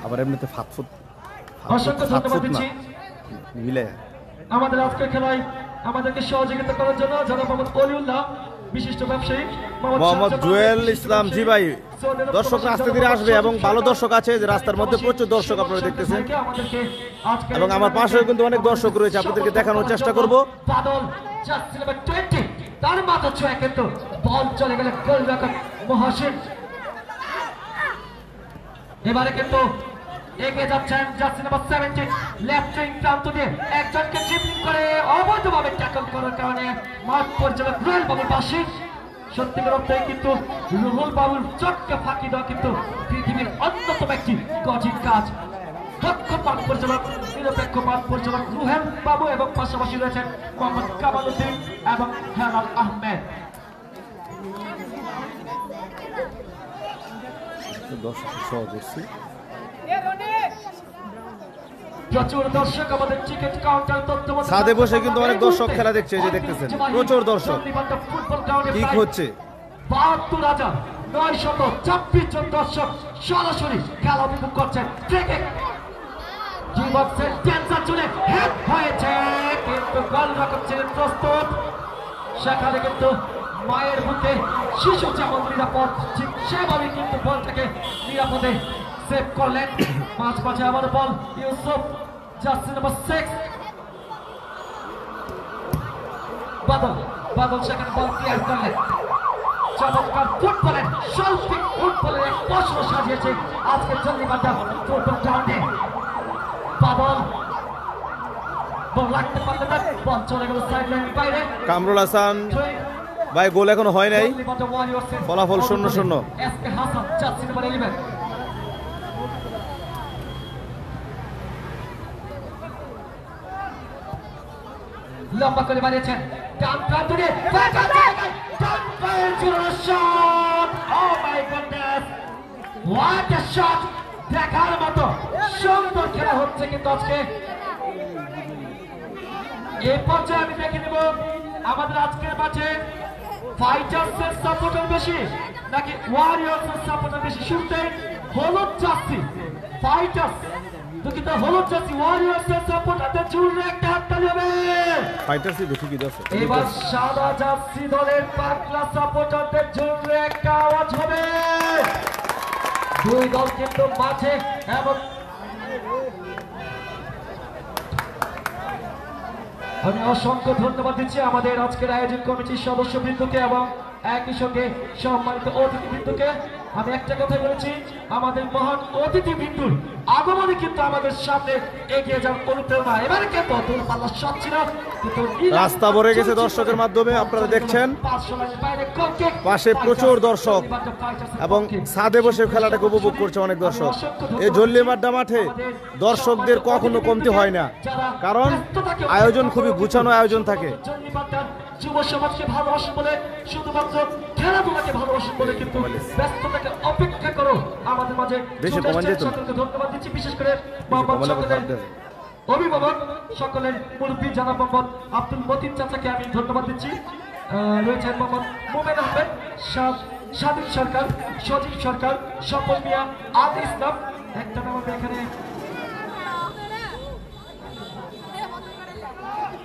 আবার এমনিতে ফাতফুত অসংখ্য ধন্যবাদ দিচ্ছি মিলে আমাদের আজকের খেলায় আমাদেরকে সহযোগিতা করার জন্য জনাব মোহাম্মদ অলিউল্লাহ, বিশিষ্ট ব্যবসায়ী মোহাম্মদ জুয়েল ইসলাম। জি ভাই, দর্শক রাস্তা ধীরে আসবে এবং ভালো দর্শক আছে, যে রাস্তার মধ্যে প্রচুর দর্শক আপনারা দেখতেছেন এবং আমার পাশেও কিন্তু অনেক দর্শক রয়েছে, আপনাদেরকে দেখানোর চেষ্টা করব। বাদল জার্সি নাম্বার 20 তার মাথা ছুঁয়ে কিন্তু বল চলে গেল গোলরক্ষক মহসিন। এবারে কিন্তু এগিয়ে যাচ্ছেন জার্সি নাম্বার 17 লেফট উইং প্রান্ত দিয়ে একজনকে ড্রিবলিং করে অবৈধভাবে ট্যাকল করার কারণে মাঠ পরিচালক রুহুল বাবুর পাশে। সত্যিকার অর্থে কিন্তু রুহুল বাবুর চোখকে ফাঁকি দেওয়া কিন্তু পৃথিবীর অন্যতম একটি কঠিন কাজ। দক্ষ মাঠ পরিচালক, নিরপেক্ষ মাঠ পরিচালক রুহুল বাবু এবং পাশাপাশি রয়েছেন মোহাম্মদ কামাল উদ্দিন এবং হেলাল আহমেদ। প্রচুর দর্শক আমাদের টিকিট কাউন্টার তথ্য ছাদে বসে কিন্তু অনেক দর্শক খেলা দেখছে, এই যে দেখতেছেন প্রচুর দর্শক। ফুটবল গ্রাউন্ডে কি হচ্ছে 72,926 জন দর্শক সরাসরি খেলা উপভোগ করছেন। ক্রিকেট জীবনের টেনশন চলে হেড হয়েছে কিন্তু গোলরক্ষক ছিলেন প্রস্তুত। সেখানে কিন্তু মায়ের বুকে শিশু যেমন নিরাপদ, ঠিক সেভাবে কিন্তু বলটাকে নিরাপদে সেভ করলেন। মাঝ মাঝে আবার বল ইউসুফ জার্সি নাম্বার 6 বাদল, বাদল সেখানে বল ক্লিয়ার করলেন। চমৎকার ফুটবলের শৈল্পিক ফুটবলের এক প্রশ্ন সাজিয়েছে আজকের জল্লিবাড্ডা ফুটবল গ্রাউন্ডে। বাদল বল রাখতে পারলেন না, বল চলে গেল সাইড লাইনের বাইরে। কামরুল হাসান ভাই, গোল এখনো হয় নাই, ফলাফল 0-0। এসকে হাসান জার্সি নাম্বার 11 লম্বা করে বানিয়েছেন ডান প্রান্ত দিয়ে ডান পায়ের জোরালো shot. Oh my goodness, what a shot! দেখার মতো সুন্দর খেলা হচ্ছে কিন্তু আজকে। এই পর্যায়ে আমি দেখে নেব আমাদের আজকের ম্যাচে ফাইটার্সের সাপোর্টার বেশি নাকি ওয়ারিয়র্সের সাপোর্টার বেশি। শুনতে হলুদ জার্সি ফাইটার্স, দুঃখিত হলুদ জার্সি ওয়ারিয়র্সের সাপোর্টারদের জোরে একটা হাততালি হবে। ফাইটার্সই দেখি কি দর্শক। এবার সাদা জার্সি দলের পাগলা সাপোর্টারদের জোরে একটা আওয়াজ হবে। দুই দল কিন্তু মাঠে এবং আমি অসংখ্য ধন্যবাদ দিচ্ছি আমাদের আজকের আয়োজন কমিটির সদস্যবৃন্দকে এবং একই সঙ্গে সম্মানিত অতিথিবৃন্দকে। আমি একটা কথা বলেছি, আমাদের মহান অতিথিবৃন্দুর আগমনে কিন্তু আমাদের সামনে এগিয়ে যাওয়ার অনুপ্রেরণা। এবারে কিন্তু দূরপাল্লার শট ছিল কিন্তু রাস্তা ভরে গেছে দর্শকের মাধ্যমে, আপনারা দেখছেন পাশে প্রচুর দর্শক এবং ছাদে বসে খেলাটাকে উপভোগ করছে অনেক দর্শক। এই জল্লিবাড্ডা মাঠে দর্শকদের কখনো কমতি হয় না, কারণ আয়োজন খুবই গুছানো আয়োজন থাকে। যুব সমাজকে ভালোবাসেন বলে, শুধুমাত্র খেলাধুলাকে ভালোবাসেন বলে কিন্তু ব্যস্ততাকে অপেক্ষা করো আমাদের মাঝে। ধন্যবাদ দিচ্ছি বিশেষ করে অভিভাবক সকলের মুরব্বী জানাব মোহাম্মদ আব্দুল মতিন চাচাকে আমি ধন্যবাদ দিচ্ছি। রয়েছেন মোহাম্মদ মোমেন আহমেদ, স্বাধীন সরকার, সজীব সরকার, স্বপন মিয়া, আদি ইসলাম। একটা নাম এখানে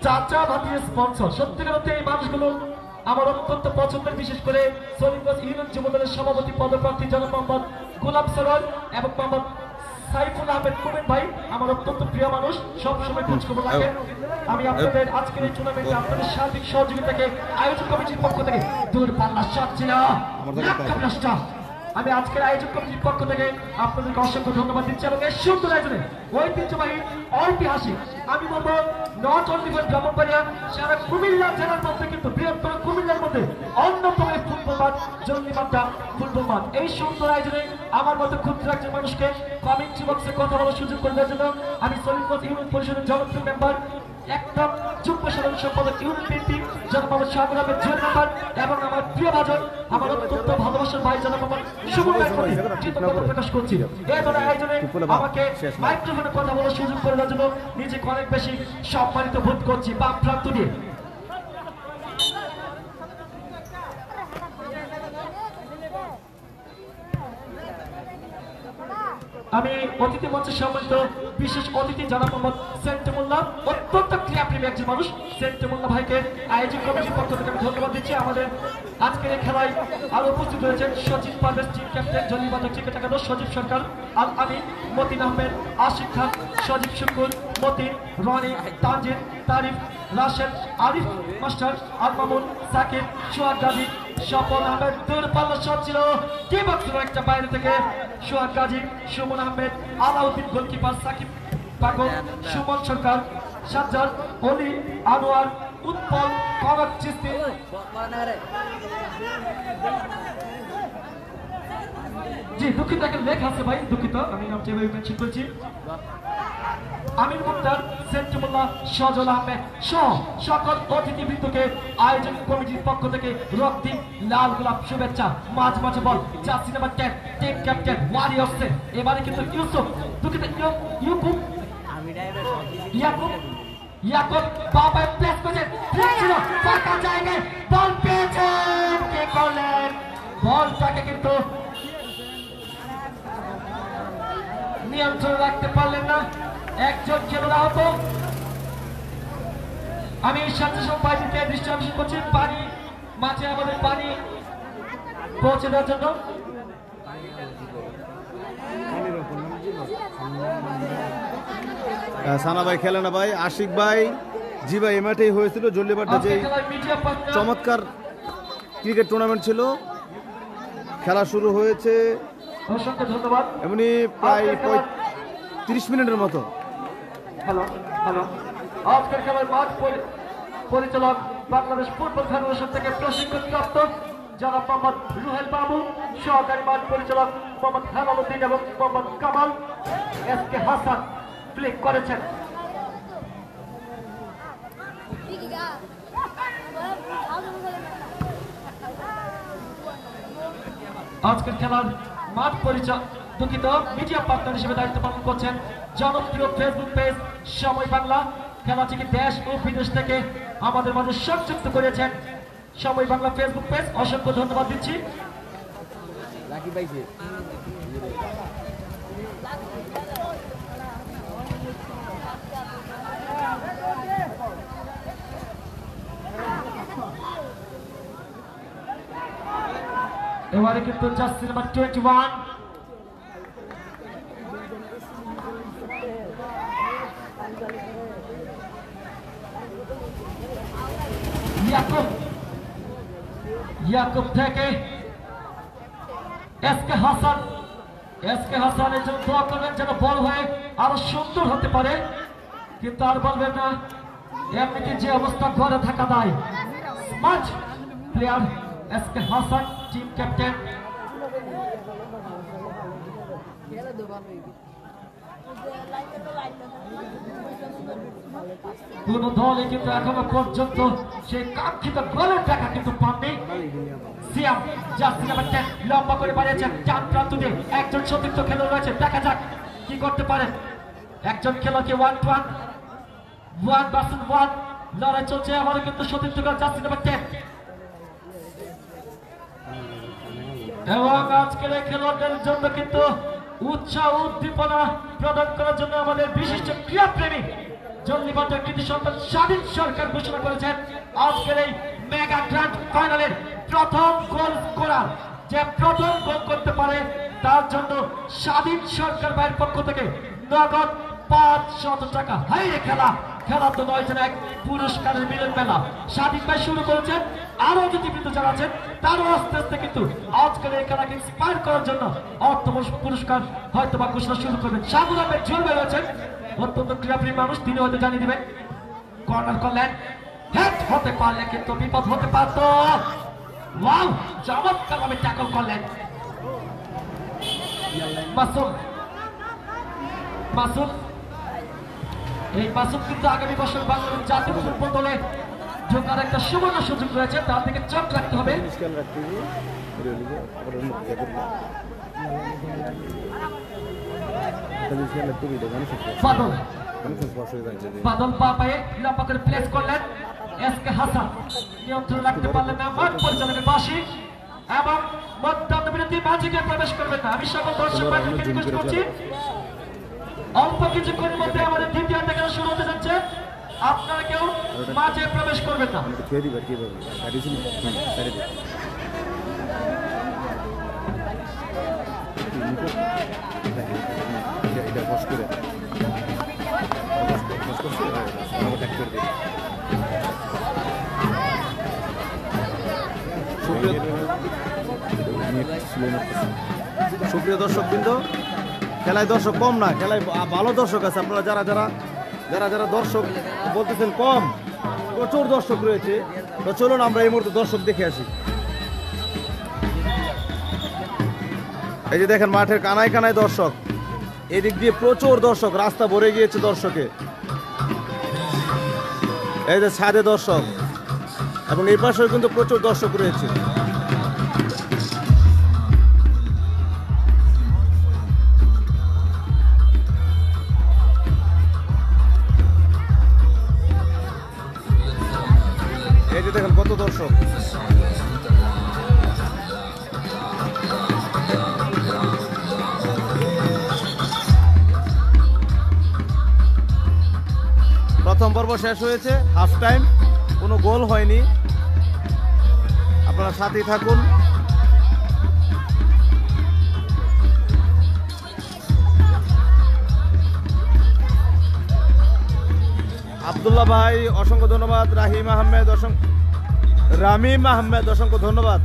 চাচা ভাতির স্পন্সর। সত্যিকার অর্থে এই মানুষগুলো আমার অত্যন্ত পছন্দের, বিশেষ করে সলিমগঞ্জ ইউনিয়ন যুবদলের সভাপতি পদপ্রার্থী জনাব মোহাম্মদ গোলাম সরোয়ার এবং মোহাম্মদ সাইফুল আহমেদ কুমেন ভাই আমার অত্যন্ত প্রিয় মানুষ, সবসময় খোঁজ খবর রাখেন। আমি আপনাদের আজকের এই টুর্নামেন্টে আপনাদের সার্বিক সহযোগিতাকে আয়োজক কমিটির পক্ষ থেকে দূর পাল্লা শট ছিল আমি আজকের আয়োজক কমিটির পক্ষ থেকে আপনাদেরকে অসংখ্য ধন্যবাদ দিচ্ছি এবং এই সুন্দর আয়োজনে ঐতিহ্যবাহী ঐতিহাসিক আমি বলবো নট অনলি ফর ব্রাহ্মণবাড়িয়া, সারা কুমিল্লা জেলার মধ্যে কিন্তু বৃহত্তর কুমিল্লার মধ্যে অন্যতম এই ফুটবল মাঠ জঙ্গিবাড্ডা ফুটবল মাঠ। এই সুন্দর আয়োজনে আমার মতো ক্ষুদ্র একজন মানুষকে কমিউনিটি বক্সে কথা বলার সুযোগ করে দেওয়ার জন্য আমি সলিমগঞ্জ ইউনিয়ন পরিষদের জনপ্রিয় মেম্বার একদম যুগ্ম সাধারণ সম্পাদক ইউনিয়ন বিএনপি জনাব মোহাম্মদ শাহাবুল আহমেদ জুয়েল মেম্বার এবং আমার প্রিয় ভাজন আমার অত্যন্ত ভালোবাসার ভাই জনাব মোহাম্মদ সুমন ভাইয়ের প্রতি কৃতজ্ঞতা প্রকাশ করছি। এই ধরনের আয়োজনে আমাকে মাইক্রোফোনে কথা বলার সুযোগ করে দেওয়ার জন্য নিজেকে অনেক বেশি সম্মানিত বোধ করছি বাম প্রান্ত দিয়ে। আমি অতিথি মঞ্চে সম্মানিত বিশেষ অতিথি জনাব মোহাম্মদ সেন্টমুল্লাহ, অত্যন্ত ক্রীড়াপ্রেমী একজন মানুষ। সেন্টমুল্লাহ ভাইকে আয়োজক কমিটির পক্ষ থেকে আমি ধন্যবাদ দিচ্ছি। আমাদের আজকের এই খেলায় আরো উপস্থিত রয়েছেন সচিন পারভেজ, টিম ক্যাপ্টেন, জলিবাদক ক্রিকেট একাদশ সজীব সরকার, আল আমিন, মতিন আহমেদ, আশিক খান, সজীব শুকুর, মতিন, রনি, তানজিদ, তারিফ, রাশেদ, আরিফ মাস্টার, আল মামুন, সাকিব, সোহাগ গাজী, স্বপন আহমেদ। দূরপাল্লা শট ছিল কি বাকছিল একটা বাইরে থেকে সোহাগ গাজী, সুমন আহমেদ, আলাউদ্দিন গোলকিপার, সাকিব পাগল, সুমন সরকার, সাজ্জাদ, অলি, আনোয়ার, উৎপল, কনক চিস্তি। জি দুঃখিত, একটা লেখ আছে ভাই, দুঃখিত আমি নামটি এভাবে মেনশন করেছি। আমির মুক্তার, সেন্টমুল্লাহ, সজল আহমেদ সহ সকল অতিথিবৃন্দকে আয়োজক কমিটির পক্ষ থেকে রক্তিম লাল গোলাপ শুভেচ্ছা। মাঝ মাঝে ball jersey number 10 team captain warriors এবারে কিন্তু ইউসুফ, দুঃখিত ইয়াকুব ইয়াকুব বাবা প্লেস করেছে, ছিল ফাঁকা জায়গায় বল পেয়েছেন, কে করলেন বলটাকে কিন্তু নিয়ন্ত্রণ রাখতে পারলেন না, একজন খেলোয়াড় আহত। আমি স্বেচ্ছাসেবক বাহিনীকে দৃষ্টি আকর্ষণ করছি পানি মাঠে আমাদের পানি পৌঁছে দেওয়ার জন্য। সানা ভাই খেলে না ভাই, আশিক ভাই, জি ভাই এই মাঠেই হয়েছিল জল্লিবাড্ডা যে চমৎকার ক্রিকেট টুর্নামেন্ট ছিল। খেলা শুরু হয়েছে অসংখ্য ধন্যবাদ, এমনি প্রায় 30 মিনিটের মতো। হ্যালো হ্যালো আজকের খেলার মাঠ পরিচালক বাংলাদেশ ফুটবল ফেডারেশন থেকে প্রশিক্ষণপ্রাপ্ত জনাব মোহাম্মদ রুহেল বাবু, সহকারী মাঠ পরিচালক মোহাম্মদ হেলালুদ্দিন এবং Mohammad Kamal, S K Hasan click করেছেন। আজকের খেলার মাঠ পরিচালক দুঃখিত মিডিয়া পার্টনার হিসেবে দায়িত্ব পালন করছেন জনপ্রিয় ফেসবুক পেজ সময় বাংলা। খেলাটিকে দেশ ও বিদেশ থেকে আমাদের মাঝে সংযুক্ত করেছেন সময় বাংলা ফেসবুক পেজ, অসংখ্য ধন্যবাদ দিচ্ছি। এবারে কিন্তু জার্সি নাম্বার 21 ইয়াকুব থেকে এস কে হাসানের জন্য দোয়া করবেন যেন বল হয়ে আরো সুন্দর হতে পারে, কিন্তু আর বলবেন না এমনিতে যে অবস্থা ঘরে থাকা দায়। Smart player S K Hasan, team captain. কোন দলই কিন্তু এখনো পর্যন্ত সেই কাঙ্ক্ষিত গোলের দেখা কিন্তু পাননি। সিয়াম জার্সি নাম্বার 10 লম্বা করে বাড়িয়েছেন, ডান প্রান্ত দিয়ে একজন সতীর্থ খেলোয়াড় রয়েছে, দেখা যাক কি করতে পারেন। একজন খেলোয়াড়কে 1-1 ভার্সেস 1 লড়াই চলছে, আমারও কিন্তু সতীর্থ জার্সি নাম্বার 10 এবং আজকের এই খেলোয়াড়দের জন্য কিন্তু উৎসাহ উদ্দীপনা প্রদান করার জন্য আমাদের বিশিষ্ট ক্রীড়াপ্রেমী জল্লিবাজার কৃতি সন্তান স্বাধীন সরকার ঘোষণা করেছেন আজকের এই মেগা গ্র্যান্ড ফাইনালের প্রথম গোল করার যে প্রথম গোল করতে পারে তার জন্য স্বাধীন সরকার ভাইয়ের পক্ষ থেকে নগদ 500 টাকা। হাইরে খেলা তো নয় যেন এক পুরস্কারের মিলন মেলা। স্বাধীন ভাই শুরু করেছেন, আরো যদি কিন্তু যারা আছেন তারও আস্তে আস্তে কিন্তু আজকের এই খেলাকে ইন্সপায়ার করার জন্য অর্থ পুরস্কার হয়তো বা ঘোষণা শুরু করবেন। সাগুল আহমেদ জুয়েল ভাই রয়েছেন, অত্যন্ত ক্রীড়াপ্রেমী মানুষ, তিনি হয়তো জানিয়ে দিবেন। কর্নার করলেন, হেড হতে পারলে কিন্তু বিপদ হতে পারত। ওয়াও, চমৎকার ভাবে ট্যাকল করলেন মাসুদ। এই মাসুদ কিন্তু আগামী বছর বাংলাদেশ জাতীয় ফুটবল দলে ঢোকার একটা সুবর্ণ সুযোগ রয়েছে, তার দিকে চোখ রাখতে হবে। বাদল পা পায়ে লম্বা করে প্লেস করলেন, এসকে হাসান নিয়ন্ত্রণ রাখতে পারলেন না, মাঠ পরিচালকের বাসী এবং মধ্যাহ্ন বিরতি মাঝে গিয়ে প্রবেশ করবেন না। আমি সকল দর্শক ভাইদেরকে রিকোয়েস্ট করছি, অল্প কিছুক্ষণের মধ্যে আমাদের দ্বিতীয় খেলা শুরু হতে যাচ্ছে, আপনারা কেউ মাঝে প্রবেশ করবেন না। সুপ্রিয় দর্শক বৃন্দ, খেলায় দর্শক কম না, খেলায় ভালো দর্শক আছে। আপনারা যারা দর্শক বলতেছেন কম, প্রচুর দর্শক রয়েছে। তো চলুন আমরা এই মুহূর্তে দর্শক দেখে আসি। এই যে দেখেন মাঠের কানায় কানায় দর্শক, এদিক দিয়ে প্রচুর দর্শক, রাস্তা ভরে গিয়েছে দর্শকে। এই যে ছাদে দর্শক এবং এই পাশেও কিন্তু প্রচুর দর্শক রয়েছে। এই যে দেখেন কত দর্শক। প্রথম পর্ব শেষ হয়েছে, হাফ টাইম, কোনো গোল হয়নি। আপনারা সাথেই থাকুন। আব্দুল্লাহ ভাই অসংখ্য ধন্যবাদ, রামিম আহমেদ অসংখ্য ধন্যবাদ।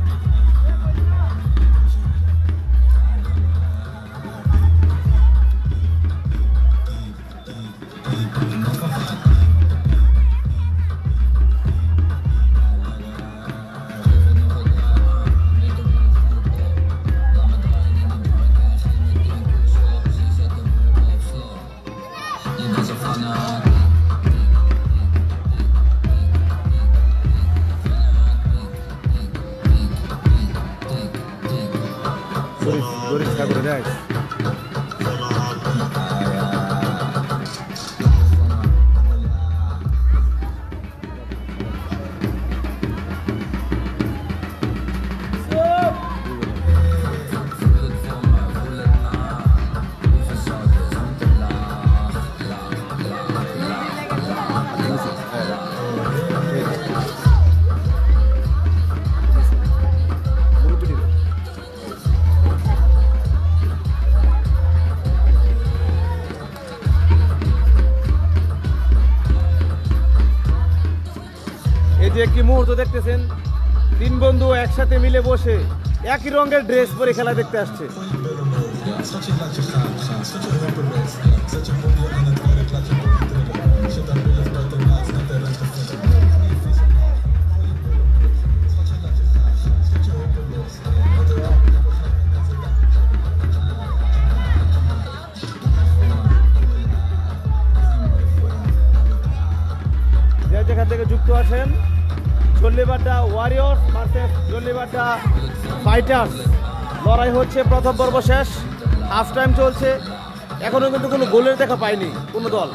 একটি মুহূর্ত দেখতেছেন, তিন বন্ধু একসাথে মিলে বসে একই রঙের ড্রেস পরে খেলা দেখতে আসছে। যে যেখান থেকে যুক্ত আছেন, জল্লিবাড্ডা ওয়ারিয়র্স ভার্সেস জল্লিবাড্ডা ফাইটার্স লড়াই হচ্ছে। প্রথম পর্ব শেষ, হাফ টাইম চলছে, এখনো কিন্তু কোনো গোলের দেখা পায়নি কোনো দল।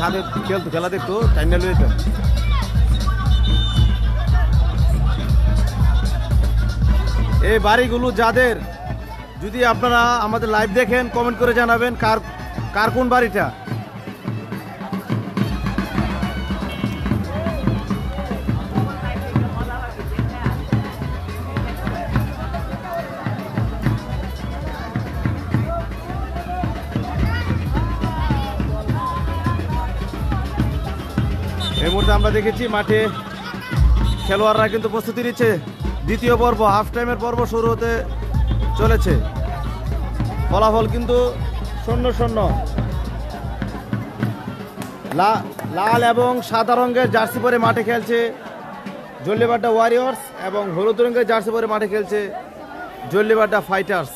ছাদে খেলতো, খেলা দেখতো, টাইম লইতো। এই বাড়িগুলো যাদের, যদি আপনারা আমাদের লাইভ দেখেন কমেন্ট করে জানাবেন কার কোন বাড়িটা। এই মুহূর্তে আমরা দেখেছি মাঠে খেলোয়াড়রা কিন্তু প্রস্তুতি নিচ্ছে। দ্বিতীয় পর্ব, হাফ টাইমের পর্ব শুরু হতে চলেছে। ফলাফল কিন্তু 0-0। লাল এবং সাদা রঙের জার্সি পরে মাঠে খেলছে জল্লিবাড্ডা ওয়ারিয়র্স এবং হলুদ রঙের জার্সি পরে মাঠে খেলছে জল্লিবাড্ডা ফাইটার্স।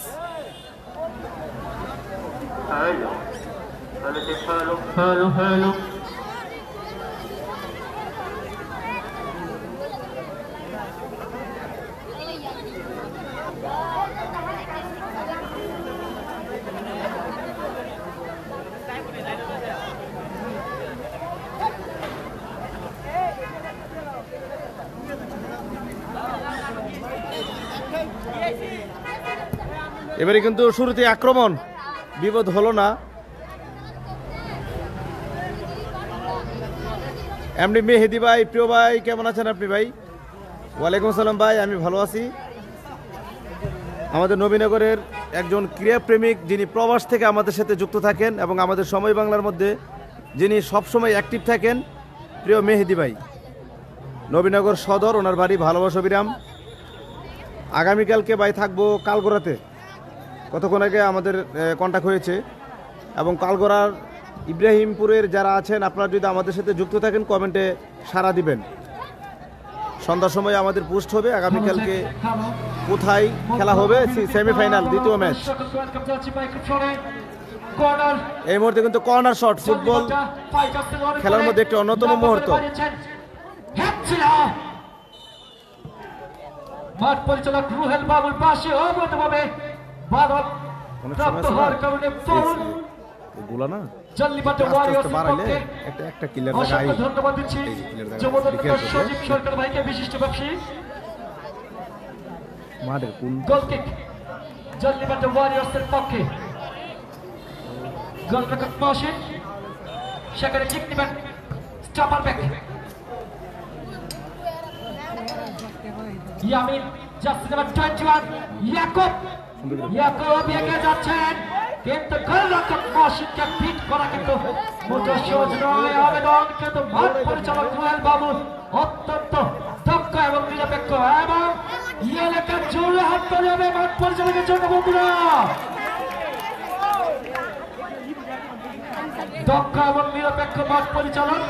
এবারে কিন্তু শুরুতে আক্রমণ, বিপদ হলো না। এমনি মেহেদি ভাই, প্রিয় ভাই, কেমন আছেন আপনি ভাই? ওয়ালাইকুম আসসালাম ভাই, আমি ভালো আছি। আমাদের নবীনগরের একজন ক্রীড়াপ্রেমিক, যিনি প্রবাস থেকে আমাদের সাথে যুক্ত থাকেন এবং আমাদের সময় বাংলার মধ্যে যিনি সবসময় অ্যাক্টিভ থাকেন, প্রিয় মেহেদি ভাই। নবীনগর সদর, ওনার বাড়ি ভালোবাসা বিরাম। আগামীকালকে ভাই থাকবো কালগোড়াতে, কতক্ষণ আগে আমাদের কন্ট্যাক্ট হয়েছে। এবং কালগোড়ার ইব্রাহিমপুরের যারা আছেন, আপনারা যদি আমাদের সাথে যুক্ত থাকেন কমেন্টে সাড়া দিবেন। সন্ধ্যার সময় আমাদের পোস্ট হবে আগামীকালকে কোথায় খেলা হবে, সেমিফাইনাল দ্বিতীয় ম্যাচ। এই মুহূর্তে কিন্তু কর্নার শট, ফুটবল খেলার মধ্যে একটি অন্যতম মুহূর্ত। মাঠ পরিচালক রুহেল বাবুর পাশে অবৈধভাবে বাধক প্রাপ্ত হওয়ার কারণে ফাউল। জল্লিবাড্ডা ওয়ারিয়র্স পক্ষে একটা ক্লিয়ার অসংখ্য ধন্যবাদ দিচ্ছি যুবদলের সজীব সরকার ভাইকে, বিশিষ্ট ব্যবসায়ী। মাঠের কোন গোলকিক জল্লিবাড্ডা ওয়ারিয়র্সের পক্ষে, গোলরক্ষক মহসিন, সেখানে কিক নেবেন stopper back Yamin, jersey number 21 Yakub এগিয়ে যাচ্ছেন, কিন্তু গোলরক্ষক মহসিনকে ফিট করা কিন্তু মোটেও সহজ নয়। আবেদন কিন্তু মাঠ পরিচালক রুহেল বাবু অত্যন্ত দক্ষ এবং নিরপেক্ষ, এবং এলাকার জোরে হাত ধরে হবে মাঠ পরিচালকের জন্য। বন্ধুরা, দক্ষ এবং নিরপেক্ষ মাঠ পরিচালক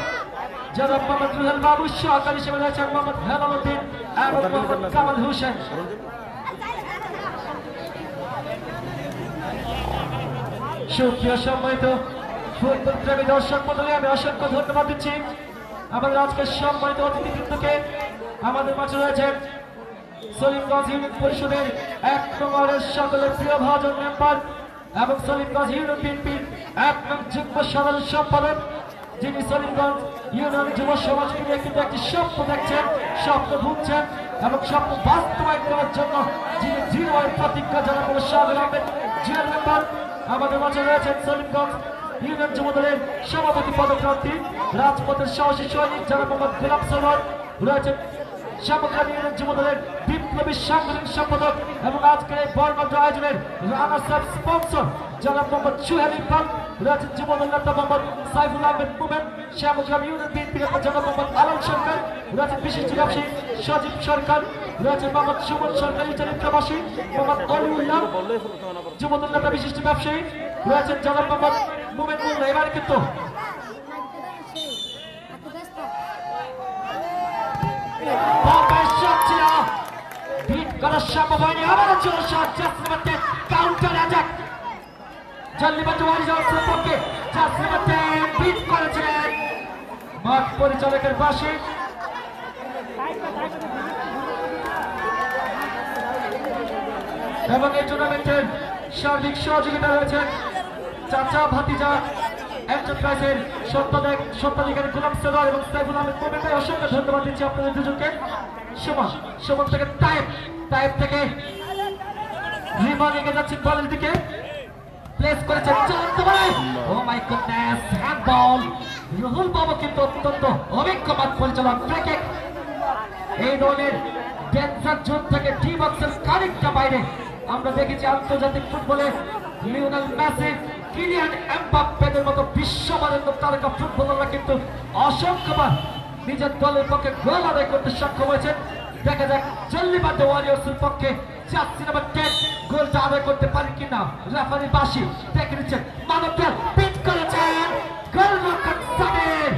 জনাব মোহাম্মদ রুহেল বাবু, সহকারী হিসেবে রয়েছেন মোহাম্মদ হেলালুদ্দিন এবং মোহাম্মদ কামাল হোসেন। সুপ্রিয় সম্মানিত ফুটবল প্রেমী দর্শক মণ্ডলী, আমি অসংখ্য ধন্যবাদ দিচ্ছি আমাদের আজকের সম্মানিত অতিথিবৃন্দকে। আমাদের মাঝে রয়েছেন সলিমগঞ্জ ইউনিয়ন পরিষদের 1 নম্বরের সকলের প্রিয় ভাজন মেম্বার এবং সলিমগঞ্জ ইউনিয়ন বিএনপির 1 নং যুগ্ম সাধারণ সম্পাদক, যিনি সলিমগঞ্জ ইউনিয়ন যুব সমাজকে নিয়ে কিন্তু একটি স্বপ্ন দেখছেন, স্বপ্ন ভুগছেন এবং স্বপ্ন বাস্তবায়ন করার জন্য যিনি দৃঢ় প্রতিজ্ঞা জানান শাহরুল আহমেদ জিয়ার মেম্বার। আমাদের মাঝে রয়েছেন সলিমগঞ্জ ইউনিয়ন যুব দলের সভাপতি পদপ্রার্থী, রাজপথের সাহসী সৈনিক জনাব মোহাম্মদ গোলাম সরোয়ার, রয়েছেন শ্যামগ্রাম ইউনিয়ন যুব দলের বিপ্লবী সাংগঠনিক সম্পাদক এবং আজকের এই বর্ণাঢ্য আয়োজনের রানার্স আপ স্পন্সর জনাব মোহাম্মদ সুহেল ইকবাল, রয়েছেন যুব দল নেতা মোহাম্মদ সাইফুল আহমেদ মুমেন, শ্যামগ্রাম ইউনিয়ন বিএনপি নেতা জনাব মোহাম্মদ আলম সরকার, রয়েছেন বিশিষ্ট ব্যবসায়ী সজীব সরকার, রয়েছেন মোহাম্মদ সুমন সরকার ইটালি প্রবাসী, মোহাম্মদ অলিউল্লাহ যুব দল নেতা বিশিষ্ট ব্যবসায়ী, রয়েছেন জনাব মোহাম্মদ মুমেন মোল্লা। এবার কিন্তু করার সম্ভব হয়নি, আবারও ছিল shot, jersey number 10 counter attack Jollibadda ওয়ারিয়র্সের পক্ষে। জার্সি নাম্বার 10 বিট করেছিলেন মাঠ পরিচালকের পাশে। এবং এই টুর্নামেন্টের সার্বিক সহযোগিতা রয়েছেন চাচা ভাতিজা এন্টারপ্রাইজের সত্ত্বাধিকারী গোলাম সেরার এবং সাইফুল আহমেদ মোমেনকে অসংখ্য ধন্যবাদ দিচ্ছি আপনাদের দুজনকে। সুমন থেকে টাইপ থেকে রিমান এগিয়ে যাচ্ছে বলের দিকে, প্লেস করেছেন চলতে পারে। ও মাই গডনেস, হ্যান্ডবল। রুহুল বাবু কিন্তু অত্যন্ত অভিজ্ঞ মাঠ পরিচালক। ফ্রি কিক এই ধরনের ডেঞ্জার জোন থেকে ডি বক্সের খানিকটা বাইরে আমরা দেখেছি আন্তর্জাতিক ফুটবলে লিওনেল মেসি, কিলিয়ান এমবাপ্পেদের মতো বিশ্বমানের তারকা ফুটবলাররা কিন্তু অসংখ্যবার নিজের দলের পক্ষে গোল আদায় করতে সক্ষম হয়েছেন। দেখা যাক জল্লিবাড্ডা ওয়ারিয়র্সের পক্ষে জার্সি নাম্বার 10 গোলটা আদায় করতে পারে কিনা। রেফারি বাসি দেখে নিচ্ছেন, মানবকে পিট করেছেন গোলরক্ষক সামির।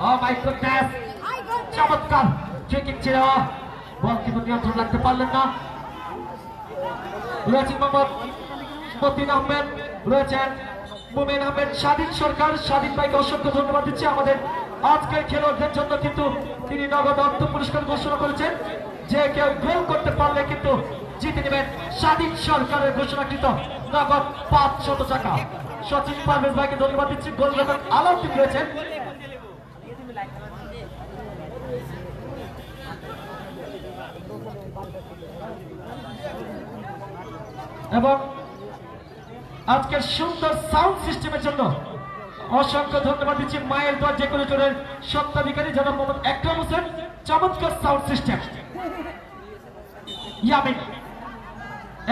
ও মাই গডনেস, চমৎকার ফ্রি কিক ছিল, বল কিন্তু নিয়ন্ত্রণ রাখতে পারলেন না। রয়েছেন মোহাম্মদ মতিন আহমেদ, রয়েছেন মোমেন আহমেদ, স্বাধীন সরকার। স্বাধীন ভাইকে অসংখ্য ধন্যবাদ দিচ্ছি। আমাদের আজকের খেলোয়াড়দের জন্য কিন্তু তিনি নগদ অর্থ পুরস্কার ঘোষণা করেছেন, যে কেউ গোল করতে পারলে কিন্তু জিতে নেবেন স্বাধীন সরকারের ঘোষণাকৃত নগদ 500 টাকা। সচিন পারভেজ ভাইকে ধন্যবাদ দিচ্ছি। গোলরক্ষক আলাউদ্দিন রয়েছেন। এবং আজকের সুন্দর সাউন্ড সিস্টেমের জন্য অসংখ্য ধন্যবাদ দিচ্ছি মায়ের দোয়া ডেকোরেটরের সত্ত্বাধিকারী জনাব মোহাম্মদ আকরাম হোসেন। চমৎকার সাউন্ড সিস্টেম। ইয়ামিন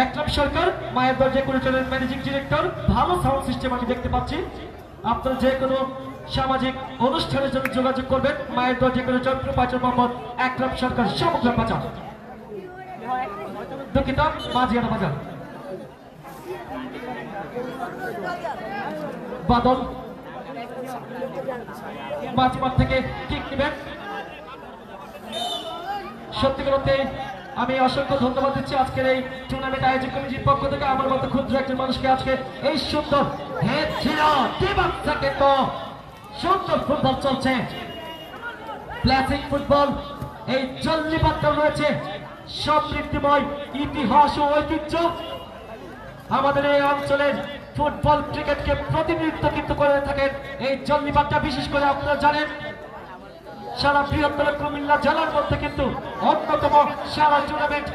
আকরাম সরকার, মায়ের দোয়া ডেকোরেটরের ম্যানেজিং ডিরেক্টর। ভালো সাউন্ড সিস্টেম আমি দেখতে পাচ্ছি। আপনারা যে কোনো সামাজিক অনুষ্ঠানের জন্য যোগাযোগ করবেন। মায়ের দোয়া ডেকোরেটর প্রোপাইটার মোহাম্মদ আকরাম সরকার, সমগ্র বাজার, দুঃখিত মাঝিয়ানা বাজার। বাদল মাঝমাঠ থেকে কিক নেবেন। সত্যিকার অর্থে আমি অসংখ্য ধন্যবাদ দিচ্ছি আজকের এই টুর্নামেন্ট আয়োজক কমিটির পক্ষ থেকে। আমার মতো ক্ষুদ্র একজন মানুষকে আজকে এই সুন্দর হেড ছিল কিন্তু সুন্দর ফুটবল চলছে, ক্লাসিক ফুটবল। এই জল্লিবাড্ডা রয়েছে সমৃদ্ধিময় ইতিহাস ও ঐতিহ্য। আমাদের এই অঞ্চলের ফুটবল ক্রিকেটকে প্রতিনিধিত্ব কিন্তু করে থাকেন এই জল্লিবাড্ডা। বিশেষ করে আপনারা জানেন সারা বৃহত্তর কুমিল্লা জেলার মধ্যে কিন্তু অন্যতম সেরা টুর্নামেন্ট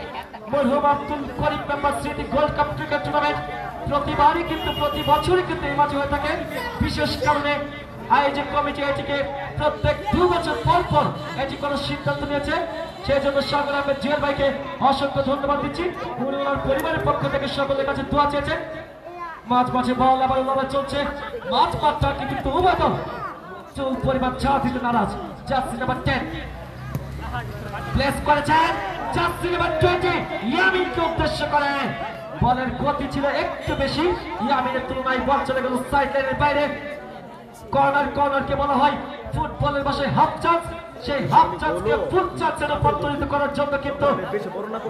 মরহুম আব্দুল করিম মেম্বার স্মৃতি গোল্ড কাপ ক্রিকেট টুর্নামেন্ট প্রতিবারই কিন্তু প্রতি বছরই কিন্তু এই ম্যাচ হয়ে থাকে। বিশেষ কারণে আয়োজক কমিটি এটিকে প্রত্যেক 2 বছর পর পর এটি কোনো সিদ্ধান্ত নিয়েছে। সেই জন্য সাগর আহমেদ জুয়েল ভাইকে অসংখ্য ধন্যবাদ দিচ্ছি। উনি ওনার পরিবারের পক্ষ থেকে সকলের কাছে দোয়া চেয়েছেন। মাঝে বল আবার লড়াই চলছে। মাঝ মাঠটা কিন্তু উভয় দল চুল পরিবার ছাড়া দিতে নারাজ। জার্সি নাম্বার 10 প্লেস করেছেন, জার্সি নাম্বার 20 ইয়ামিনকে উদ্দেশ্য করে। বলের গতি ছিল একটু বেশি, ইয়ামিনের তুলনায় বল চলে গেল সাইড লাইনের বাইরে। কর্নারকে বলা হয় ফুটবলের ভাষায় হাফ চান্স। সেই হাফ চান্সকে ফুল চান্সে রূপান্তরিত করার জন্য কিন্তু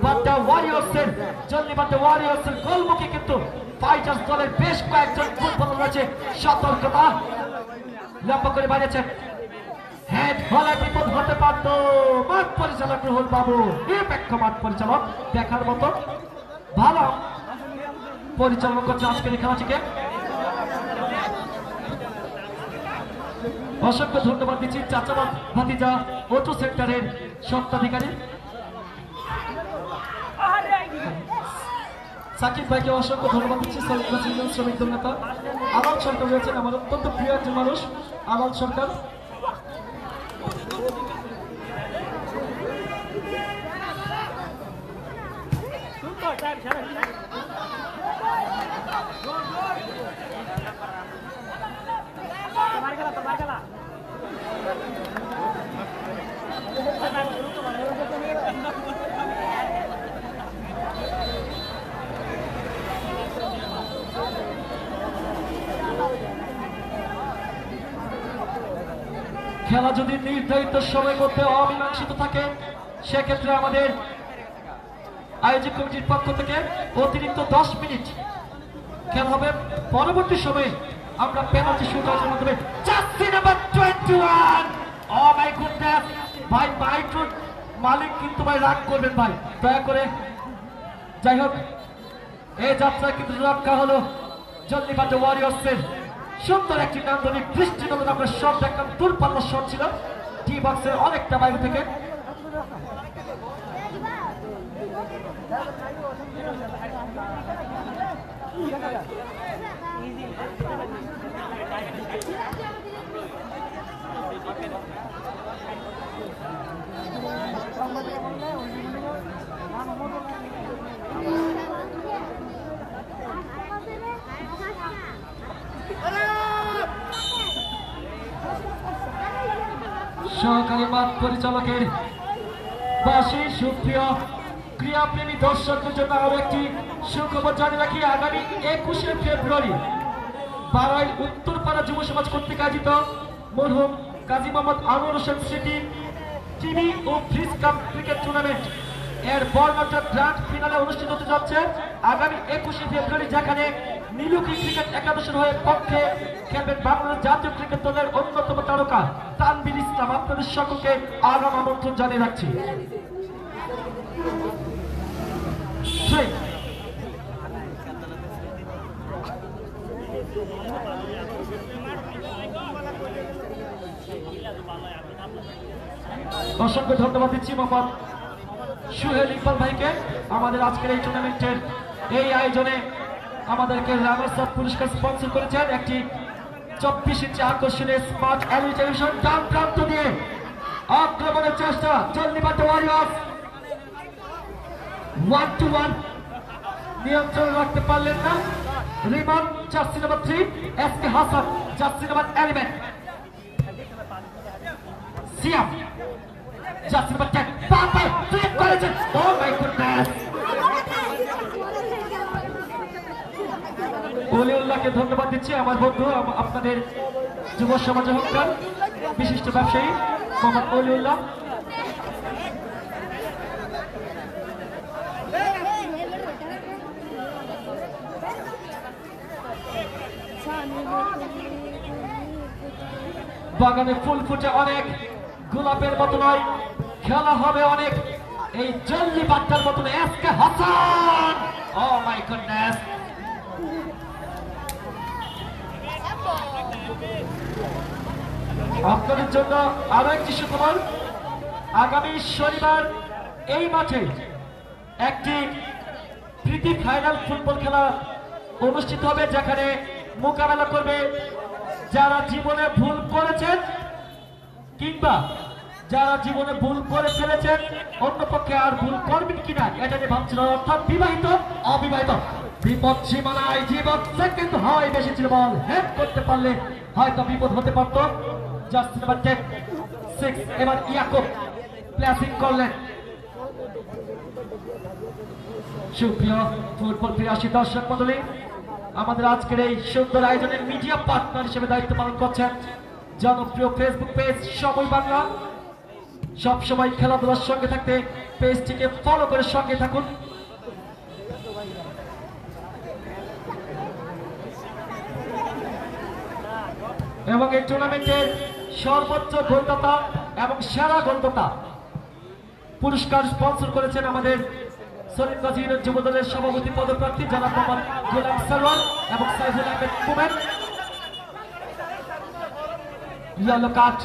বাড্ডা ওয়ারিয়র্সের জল্লিবাড্ডা ওয়ারিয়র্সের গোলমুখী কিন্তু ফাইটার্স দলের বেশ কয়েকজন ফুটবলার রয়েছে। সতর্কতা, লম্বা করে বাড়িয়েছেন। হেড হলে বিপদ হতে পারত। মাঠ পরিচালক রুহুল বাবু, নিরপেক্ষ মাঠ পরিচালক, দেখার মতো ভালো পরিচালনা করছে আজকের এই খেলাটিকে। অসংখ্য ধন্যবাদ দিচ্ছি চাচাবাদ ভাতিজা অটো সেক্টরের সত্ত্বাধিকারী সাকিব ভাইকে অসংখ্য ধন্যবাদ দিচ্ছি। শ্রমিক দল নেতা আলাল সরকার রয়েছেন, আমার অত্যন্ত প্রিয় একজন মানুষ আলাল সরকার। খেলা যদি নির্ধারিত সময় মধ্যে অমীমাংসিত থাকে সেক্ষেত্রে আমাদের আয়োজক কমিটির পক্ষ থেকে অতিরিক্ত 10 মিনিট খেলা হবে। পরবর্তী সময়ে আমরা পেনাল্টি শুট আউটের মাধ্যমে jersey number 21 oh my goodness ভাই মাইট্রো মালিক কিন্তু ভাই রাগ করবেন ভাই, দয়া করে। যাই হোক, এই যাত্রা কিন্তু রক্ষা হলো জল্লিবাড্ডা ওয়ারিয়র্সের সুন্দর একটি নান্দনিক দৃষ্টিনন্দন আমরা সব দেখলাম, দূরপাল্লার শট ছিল টি বক্সের অনেকটা বাইরে থেকে। সহকারী মাঠ পরিচালকের বাসী সুপ্রিয় ক্রীড়াপ্রেমী দর্শকদের জন্য আরো একটি সুখবর জানিয়ে রাখি, আগামী 21শে ফেব্রুয়ারি বারাইল উত্তরপাড়া যুব সমাজ কর্তৃক আয়োজিত মরহুম কাজী মোহাম্মদ আনোয়ার হোসেন স্মৃতি টিভি ও ফ্রিজ কাপ ক্রিকেট টুর্নামেন্ট এর বর্ণাঢ্য গ্র্যান্ড ফিনালে অনুষ্ঠিত হতে যাচ্ছে আগামী 21শে ফেব্রুয়ারি, যেখানে নীলুকি ক্রিকেট একাদশের হয়ে পক্ষে খেলবেন বাংলাদেশ জাতীয় ক্রিকেট দলের অন্যতম তারকা তানভীর ইসলাম। আপনাদের সকলকে আগাম আমন্ত্রণ জানিয়ে রাখছি। অসংখ্য ধন্যবাদ দিচ্ছি মোহাম্মদ সুহেল ইকবাল ভাইকে আমাদের আজকের এই টুর্নামেন্টের এই আয়োজনে আমাদেরকে রানার্স আপ পুরস্কার স্পন্সর করেছেন। একটি 24 ইঞ্চি আকর্ষণীয় স্মার্ট এলইডি টেলিভিশন, ডান প্রান্ত দিয়ে আক্রমণের চেষ্টা জলদিবাড্ডা ওয়ারিয়র্স 1-1 নিয়ন্ত্রণ রাখতে পারলেন না Riman, jersey number 3 SK Hasan, jersey number 11 সিয়াম, জার্সি নাম্বার 10 বাপে ফ্লিপ করেছেন। ও মাই গডনেস, অলিউল্লাহকে ধন্যবাদ দিচ্ছি, আমার বন্ধু, আপনাদের যুব সমাজের হকার বিশিষ্ট ব্যবসায়ী মোহাম্মদ অলিউল্লাহ। বাগানে ফুল ফুটে অনেক, গোলাপের মতো নয়, খেলা হবে অনেক, এই জল্লি বাচ্চার মতন SK Hasan. Oh my goodness, আপনাদের জন্য আরো একটি সুখবর, আগামী শনিবার এই মাঠে একটি প্রীতি ফাইনাল ফুটবল খেলা অনুষ্ঠিত হবে, যেখানে মোকাবেলা করবে যারা জীবনে ভুল করেছেন কিংবা যারা জীবনে ভুল করে ফেলেছেন, অন্য পক্ষে আর ভুল করবেন কিনা এটা নিয়ে ভাবছিল, অর্থাৎ বিবাহিত অবিবাহিত। বিপদ সীমানায় জীবন সেকেন্ড হয় বেশি ছিল, বল হেড করতে পারলে হয়তো বিপদ হতে পারত। জার্সি নাম্বার 10 এবার ইয়াকুব প্লেসিং করলেন। সুপ্রিয় ফুটবল প্রিয়াসী দর্শক মণ্ডলী, আমাদের আজকের এই সুন্দর আয়োজনের মিডিয়া পার্টনার হিসেবে দায়িত্ব পালন করছেন জনপ্রিয় ফেসবুক পেজ সময় বাংলা। সবসময় খেলাধুলার সঙ্গে থাকতে পেজটিকে ফলো করে সঙ্গে থাকুন। এবং এই টুর্নামেন্টের সর্বোচ্চ গোলদাতা এবং সেরা গোলদাতা পুরস্কার স্পন্সর করেছেন আমাদের সলিমগঞ্জ ইউনিয়ন যুব দলের সভাপতি পদপ্রার্থী জনাব মোহাম্মদ গোলাম সারওয়ার এবং সাইফুল আহমেদ কুমের। ইয়েলো কার্ড,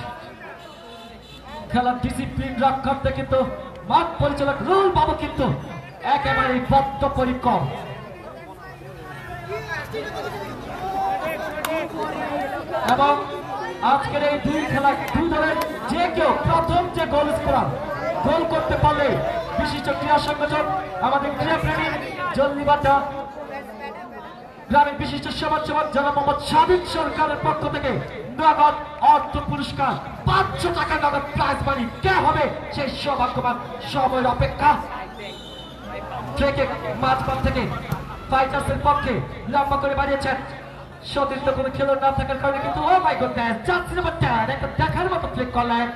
খেলার ডিসিপ্লিন রক্ষার্থে কিন্তু মাঠ পরিচালক রুল বাবু কিন্তু একেবারে বদ্ধপরিকর। এবং আজকের এই দুই খেলায় দুই দলের যে কেউ প্রথম যে গোল স্কোরার, গোল করতে পারলে বিশিষ্ট ক্রীড়া সংগঠন আমাদের ক্রীড়াপ্রেমী জলদিবাড্ডা গ্রামের বিশিষ্ট সমাজসেবক জনাব মোহাম্মদ সাবিক সরকারের পক্ষ থেকে নগদ অর্থ পুরস্কার 500 টাকা নগদ প্রাইজ মানি। কে হবে সেই সৌভাগ্যবান? সময়ের অপেক্ষা। মাঝপান থেকে ফাইটার্সের পক্ষে লম্বা করে বাড়িয়েছেন, সতীর্থ কোনো খেলোয়াড় না থাকার কারণে কিন্তু ও মাই গডনেস, জার্সি নাম্বার 10 একটা দেখার মতো প্লে করলেন।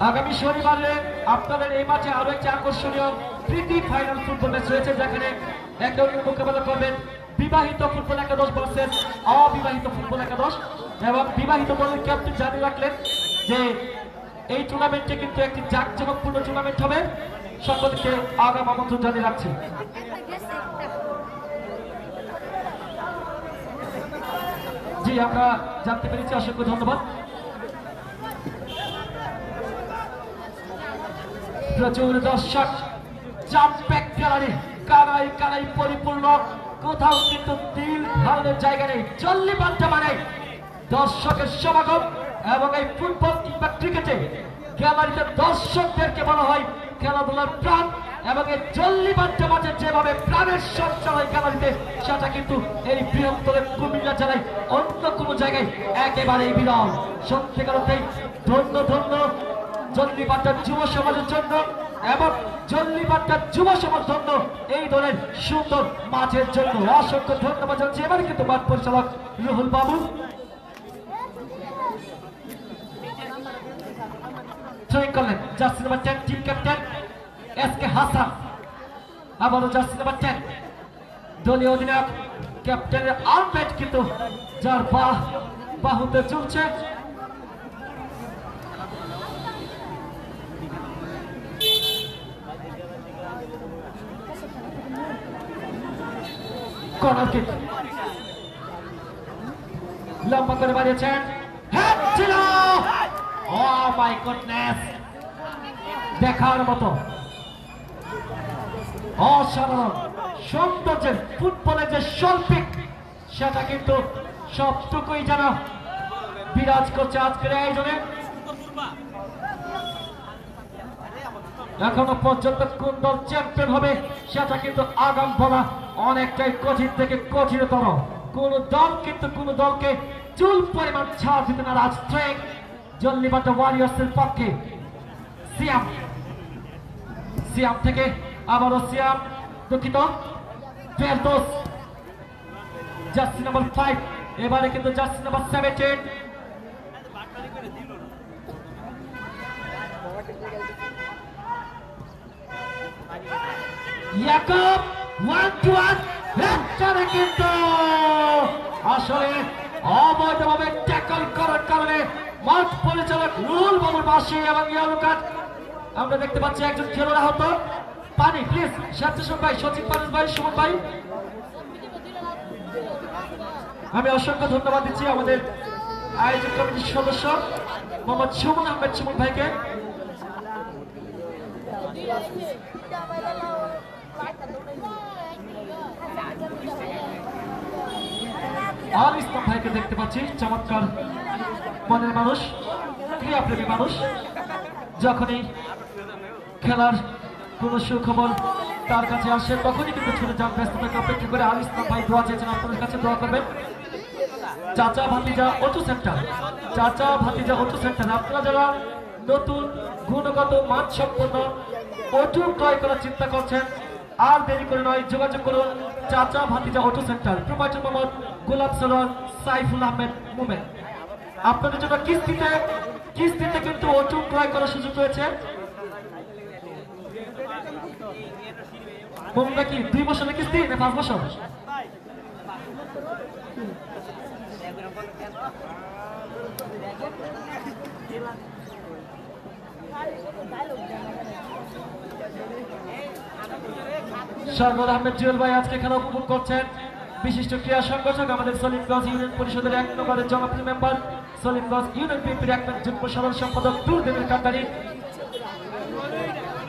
আগামী শনিবারে আপনাদের এই মাঠে আরো একটি আকর্ষণীয় প্রীতি ফাইনাল ফুটবল ম্যাচ রয়েছে, যেখানে এক দলের মোকাবেলা করবেন বিবাহিত ফুটবল একাদশ ভার্সেস অবিবাহিত ফুটবল একাদশ, এবং বিবাহিত দলের ক্যাপ্টেন জানিয়ে রাখলেন যে এই টুর্নামেন্টে কিন্তু একটি জাঁকজমকপূর্ণ টুর্নামেন্ট হবে। সকলকে আগাম আমন্ত্রণ জানিয়ে রাখছি। জি, আমরা জানতে পেরেছি, অসংখ্য ধন্যবাদ। প্রচুর দর্শক, জাম্পেক গ্যালারি, কানাই কানাই পরিপূর্ণ, কোথাও কিন্তু দিল ধারণের জায়গা নেই। জল্লিবাড্ডা মানে দর্শকের সমাগম, এবং এই ফুটবল কিংবা ক্রিকেটে গ্যালারিতে দর্শকদেরকে বলা হয় খেলাধুলার প্রাণ, এবং এই জল্লিবাড্ডা মাঠে যেভাবে প্রাণের সঞ্চার হয় গ্যালারিতে, সেটা কিন্তু এই বৃহত্তরের কুমিল্লা জেলায় অন্য কোনো জায়গায় একেবারেই বিরল। সত্যিকার অর্থেই ধন্য ধন্য জল্লিবাড্ডার যুব সমাজের জন্য, এবং জল্লিবাড্ডার যুব সমাজ ধন্য এই দলের সুন্দর মাঠের জন্য। অসংখ্য ধন্যবাদ জানাচ্ছি। এবারে কিন্তু মাঠ পরিচালক রুহুল বাবু ট্রেনিং করলেন। Jersey number 10 team captain SK Hasan, আবারও জার্সি নাম্বার 10 দলীয় অধিনায়ক ক্যাপ্টেনের আলবেট, কিন্তু যার বাহুতে চলছে। কর্নার কিক লম্বা করে বাড়িয়েছেন, হেড ছিল। ও মাই গডনেস, দেখার মতো অসাধারণ সৌন্দর্যের ফুটবলের যে শৈল্পিক, সেটা কিন্তু সবটুকুই যেন বিরাজ করছে আজকের আয়োজনে। এখনো পর্যন্ত কোন দল চ্যাম্পিয়ন হবে সেটা কিন্তু আগাম বলা অনেকটাই কঠিন থেকে কঠিনতর। কোন দল কিন্তু কোন দলকে চুল পরিমাণ ছাড় দিতে নারাজ। ট্রেক জল্লিবাড্ডা ওয়ারিয়র্সের পক্ষে সিয়াম থেকে আবারও সিয়াম, দুঃখিত ফেরদৌস, জার্সি নাম্বার 5, এবারে কিন্তু জার্সি নাম্বার 17 ইয়াকুব 1-1 হেডটা কিন্তু আসলে অবৈধভাবে ট্যাকল করার কারণে মাঠ পরিচালক রুল বাবুর পাশে এবং ইয়েলো কার্ড আমরা দেখতে পাচ্ছি। একজন খেলোয়াড় আহত। পানি প্লিজ, স্বেচ্ছাসেবক ভাই, সচিন পারভেজ ভাই, সুমন ভাই। আমি অসংখ্য ধন্যবাদ দিচ্ছি আমাদের আয়োজক কমিটির সদস্য মোহাম্মদ সুমন আহমেদ সুমন ভাইকে। আর ইসলাম ভাইকে দেখতে পাচ্ছি, চমৎকার মনের মানুষ, ক্রীড়াপ্রেমী মানুষ। যখনই খেলার কোন সুখবর তার কাছে আসে তখনই কিন্তু ছুটে যান, ব্যস্ততাকে অপেক্ষা করে। আর ইসলাম ভাই দোয়া চেয়েছেন, আপনাদের কাছে দোয়া করবেন। চাচা ভাতিজা অটো সেন্টার, চাচা ভাতিজা অটো সেন্টার, আপনারা যারা নতুন গুণগত মান সম্পন্ন অটো ক্রয় করার চিন্তা করছেন, আর দেরি করে নয়, যোগাযোগ করুন চাচা ভাতিজা অটো সেন্টার, প্রোপাইটার মোহাম্মদ গোলাপ সরোয়ার সাইফুল আহমেদ মোমেন। আপনাদের জন্য কিস্তিতে কিন্তু অটো ক্রয় করার সুযোগ রয়েছে। মোমটা কি 2 বছরের কিস্তি না 5 বছর? সরওয়ার আহমেদ জুয়েল ভাই আজকে খেলা উপভোগ করছেন। বিশিষ্ট ক্রীড়া সংগঠক, আমাদের সলিমগঞ্জ ইউনিয়ন পরিষদের 1 নম্বরের জনপ্রিয় মেম্বার, সলিমগঞ্জ ইউনিয়ন বিএনপির 1 যুগ্ম সাধারণ সম্পাদক টুর দেবের কান্ডারি।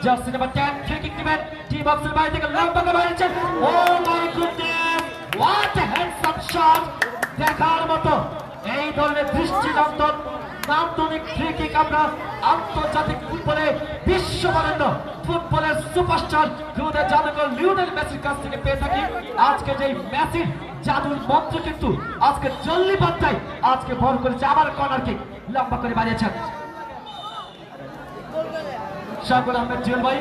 জার্সি নাম্বার 10 ফ্রি কিক নেবেন, টি বক্সের বাইরে থেকে লম্বা করে মারছেন। Oh my goodness, what a handsome shot! দেখার মতো এই ধরনের দৃষ্টিনন্দন নান্দনিক ফ্রি কিক আমরা আন্তর্জাতিক ফুটবলে বিশ্ববরেণ্য ফুটবলের সুপারস্টার গ্রুদের জাদুকর লিওনেল মেসির কাছ থেকে পেয়ে থাকি। আজকে যে মেসির জাদুর মন্ত্র কিন্তু আজকে জল্লিবাড্ডায় আজকে ভর করেছে। আবার কর্নার কিক লম্বা করে বাড়িয়েছেন শাহগুল আহমেদ জুয়েল ভাই।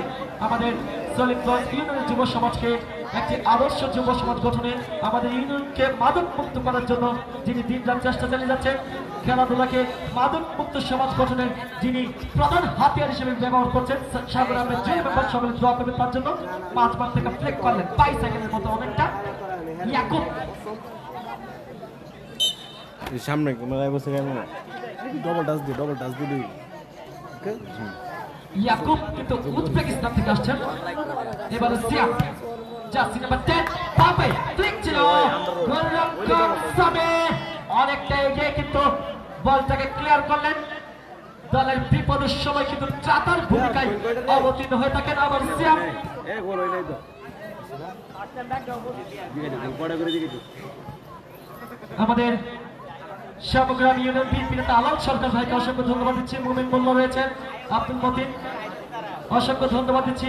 আমাদের সলিমগঞ্জ ইউনিয়নের যুব সমাজকে একটি আদর্শ যুব সমাজ গঠনে, আমাদের ইউনিয়নকে মাদক মুক্ত করার জন্য যিনি দিনরাত চেষ্টা চালিয়ে যাচ্ছেন, খেলাধুলাকে মাদক মুক্ত সমাজ গঠনে যিনি প্রধান হাতিয়ার হিসেবে ব্যবহার করছেন, শাহগুল আহমেদ জুয়েল মেম্বার সকলে দোয়া করবেন তার জন্য। 5 বার থেকে ফ্লেক করলেন 22 সেকেন্ডের মতো, অনেকটা ইয়াকুব এই সামনে ক্যামেরায় বসে কেন না ডবল টাচ দিবি ইয়াকুব কিন্তু উজবেকিস্তান থেকে আসছেন। এবারে সিয়াম জার্সি নাম্বার 10 পাবে ক্লিক ছিল গোলরক্ষক সামে অনেকটা এগিয়ে কিন্তু বলটাকে ক্লিয়ার করলেন। দলের বিপদের সময় কিন্তু চাতার ভূমিকায় অবতীর্ণ হয়ে থাকেন। আবার সিয়াম আমাদের শ্যামগ্রাম ইউনিয়ন বিএনপি নেতা আলাল সরকার ভাইকে অসংখ্য ধন্যবাদ দিচ্ছি। মুমিন মোল্লা রয়েছেন, আব্দুল মতিন অসংখ্য ধন্যবাদ দিচ্ছি।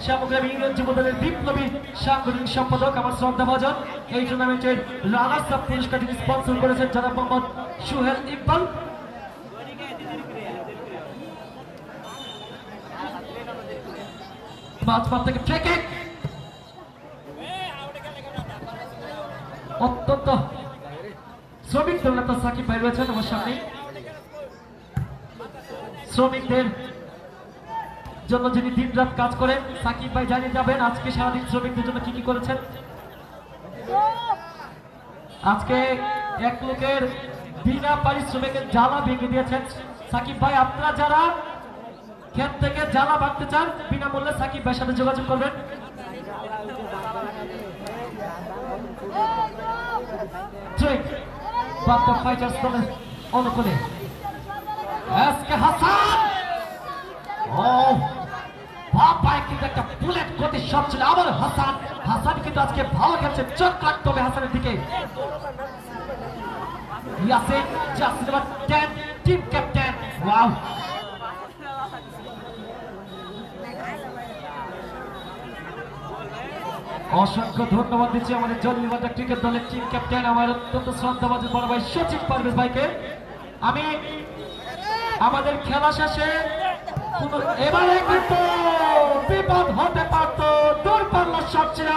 শ্যামগ্রাম ইউনিয়ন যুবদলের বিপ্লবী সাংগঠনিক সম্পাদক আমার শ্রদ্ধাভাজন, এই টুর্নামেন্টের রানার্স আপ পুরস্কার যিনি স্পন্সর করেছেন জনাব মোহাম্মদ সুহেল ইকবাল। মাঝমাঠ থেকে ফ্রি কিক অত্যন্ত শ্রমিক দল নেতা সাকিব ভাই রয়েছেন আমার সামনে। শ্রমিকদের জন্য যিনি দিন রাত কাজ করেন সাকিব ভাই জানিয়ে যাবেন আজকে সারাদিন শ্রমিকদের জন্য কি কি করেছেন। আজকে এক লোকের বিনা পারিশ্রমিকের জ্বালা ভেঙে দিয়েছেন সাকিব ভাই। আপনারা যারা ক্ষেত থেকে জ্বালা বাঁধতে চান বিনামূল্যে সাকিব ভাইয়ের সাথে যোগাযোগ করবেন। অনুকূলে হাসান কিন্তু একটা বুলেট গতির শট ছিল। আবার হাসান কিন্তু আজকে ভালো খেলছে, চোখ কাটতে হবে হাসানের দিকে। Yasin jersey number 10 team captain. Wow অসংখ্য ধন্যবাদ দিচ্ছি আমাদের জল্লিবাজার ক্রিকেট দলের টিম ক্যাপ্টেন আমার অত্যন্ত শ্রদ্ধাভাজন বড় ভাই সচিব পারভেজ ভাইকে। আমি আমাদের খেলা শেষে এবারে কিন্তু বিপদ হতে পারত, দূরপাল্লার শট ছিল।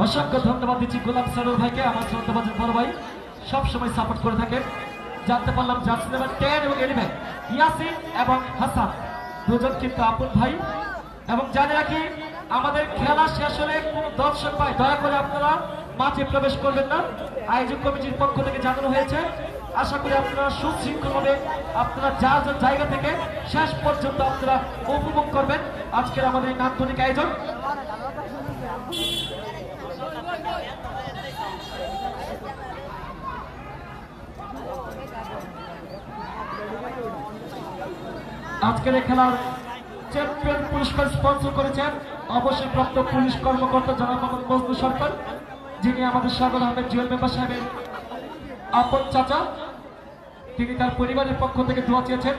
অসংখ্য ধন্যবাদ দিচ্ছি গোলাম সরোর ভাইকে আমার শ্রদ্ধাভাজন বড় ভাই, সবসময় সাপোর্ট করে থাকে। জানতে পারলাম জার্সি নাম্বার 10 এবং 11 ইয়াসিন এবং হাসান দুজন কিন্তু আপন ভাই। এবং জানে রাখি আমাদের খেলা শেষ হলে কোন দর্শক ভাই দয়া করে আপনারা মাঠে প্রবেশ করবেন না, আয়োজক কমিটির পক্ষ থেকে জানানো হয়েছে। আশা করি আপনারা সুশৃঙ্খলভাবে আপনারা যার যার জায়গা থেকে শেষ পর্যন্ত আপনারা উপভোগ করবেন আজকের আমাদের এই নান্দনিক আয়োজন। আজকের এই খেলার চ্যাম্পিয়ন পুরস্কার স্পন্সর করেছেন অবশ্যই প্রাপ্ত পুলিশ কর্মকর্তা জনাব মোহাম্মদ মজনু সরকার, যিনি আমাদের সাগর আহমেদ জুয়েল মেম্বার সাহেবের আপন চাচা। তিনি তার পরিবারের পক্ষ থেকে দোয়া চেয়েছেন।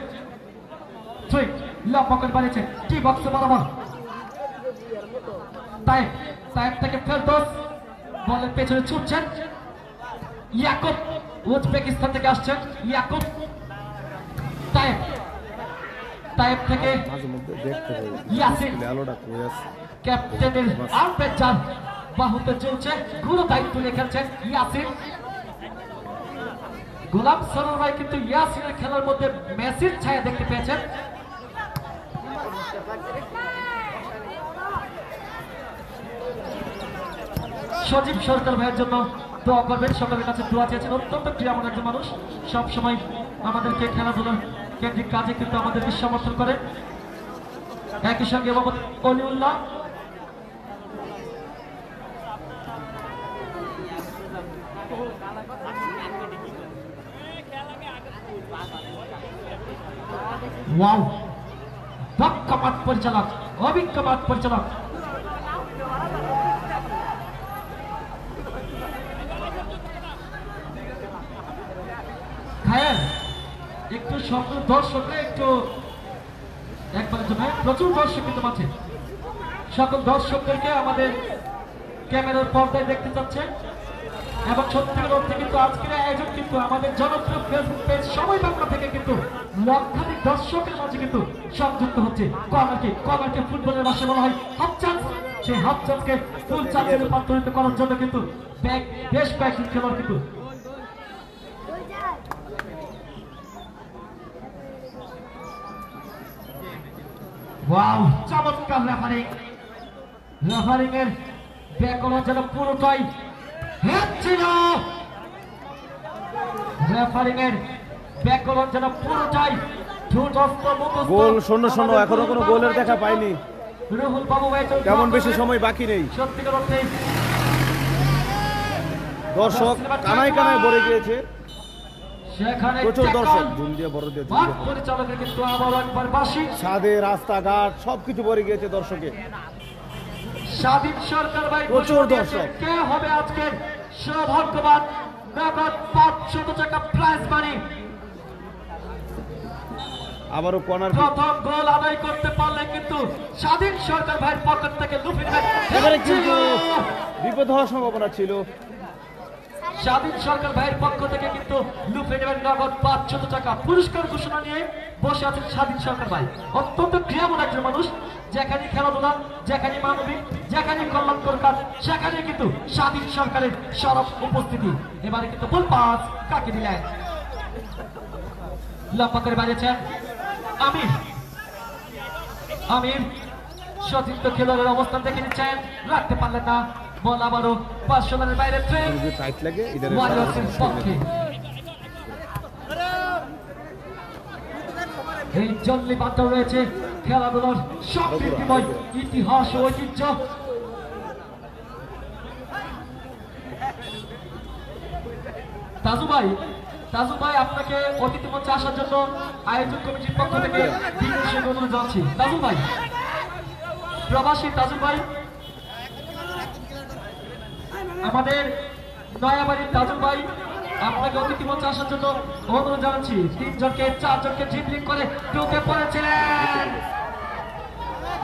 পকেট বানিয়েছেন টি বক্সে বরাবর তায়েব থেকে ফেরদৌস বলের পেছনে ছুটছেন। ইয়াকুব উজবেকিস্তান থেকে আসছেন। ইয়াকুব তায়েব থেকে ইয়াসিন ক্যাপ্টেনের আরপের চাল বাহুতে চলছে, গুরু দায়িত্ব নিয়ে খেলছেন ইয়াসিন। গোলাম সরোর ভাই কিন্তু ইয়াসিনের খেলার মধ্যে মেসির ছায়া দেখতে পেয়েছেন। সজীব সরকার ভাইয়ের জন্য দোয়া করবেন, সকলের কাছে দোয়া চেয়েছেন। অত্যন্ত ক্রিয়ামন একজন মানুষ, সব সময় আমাদেরকে খেলাধুলার কেন্দ্রিক কাজে কিন্তু আমাদেরকে সমর্থন করেন। একই সঙ্গে মোহাম্মদ অলিউল্লাহ ওয়াও দক্ষ মাঠ পরিচালক, অভিজ্ঞ মাঠ পরিচালক। খায়ের একটু সকল দর্শকরা একটু একবারের জন্য প্রচুর দর্শক কিন্তু মাঠে, সকল দর্শকদেরকে আমাদের ক্যামেরার পর্দায় দেখতে চাচ্ছে। এবং সত্যিকার অর্থে কিন্তু আজকের আয়োজন কিন্তু আমাদের জনপ্রিয় ফেসবুক পেজ সময় বাংলা থেকে কিন্তু লক্ষাধিক দর্শকের মাঝে কিন্তু সংযুক্ত হচ্ছে। কর্নারকে ফুটবলের ভাষায় বলা হয় হাফ চান্স, সেই হাফ চান্সকে ফুল চান্সে রূপান্তরিত করার জন্য কিন্তু বেশ কয়েকজন খেলোয়াড় কিন্তু ওয়াও, চমৎকার রেফারিং। রেফারিং এর ব্যাকরণ যেন পুরোটাই ছিল। রেফারিং এর ব্যাকরণ যেন পুরোটাই ঠোঁটস্থ মুখস্থ। গোল 0-0, এখনো কোনো গোলের দেখা পাইনি। রুহুল বাবু ভাই তেমন বেশি সময় বাকি নেই। সত্যিকার অর্থে দর্শক কানায় কানায় ভরে গিয়েছে, সেখানে প্রচুর ট্যাকল। দর্শক ঝুম দিয়ে বড় দিয়ে মাঠ পরিচালকের কিন্তু আবারও একবার বাসি। ছাদে রাস্তাঘাট সবকিছু ভরে গিয়েছে দর্শকে। স্বাধীন সরকার ভাই প্রচুর ঘোষণা দিয়েছে, দর্শক। কে হবে আজকের সৌভাগ্যবান? নগদ 500 টাকা প্রাইজ মানি। আবারও কর্নার। প্রথম গোল আদায় করতে পারলে কিন্তু স্বাধীন সরকার ভাইয়ের পকেট থেকে লুফে এবারে কিন্তু নেবে। বিপদ হওয়ার সম্ভাবনা ছিল। স্বাধীন সরকার ভাইয়ের পক্ষ থেকে কিন্তু লুফে নেবেন নগদ 500 টাকা পুরস্কার ঘোষণা নিয়ে বসে আছেন স্বাধীন সরকার ভাই। অত্যন্ত ক্রিয়ামূল একজন মানুষ, যেখানে খেলাধুলা, যেখানে মানবিক, যেখানে কল্যাণকর কাজ, সেখানে কিন্তু স্বাধীন সরকারের সরব উপস্থিতি। এবারে কিন্তু বল পাস কাকে দিলেন? লম্বা করে বাড়িয়েছেন আমির। আমির সতীর্থ খেলোয়াড়ের অবস্থান দেখে নিচ্ছেন, রাখতে পারলেন না। বল আবারও 500 রানের বাইরে ট্রেন টাইট লাগে ওয়ারিয়র্সের পক্ষে। এই জল্লি বার্তা রয়েছে খেলাধুলার সমৃদ্ধিময় ইতিহাস ও ঐতিহ্য। তাজু ভাই আপনাকে অতিথি মঞ্চে আসার জন্য আয়োজক কমিটির পক্ষ থেকে বিশেষ অনুরোধ জানাচ্ছি। তাজু ভাই, প্রবাসী তাজু ভাই, আমাদের নয়াবাড়ির তাজু ভাই, আপনাকে অতিথি মঞ্চে আসার জন্য অনুরোধ জানাচ্ছি। 4জনকে ড্রিবলিং করে ঢুকে পড়েছিলেন।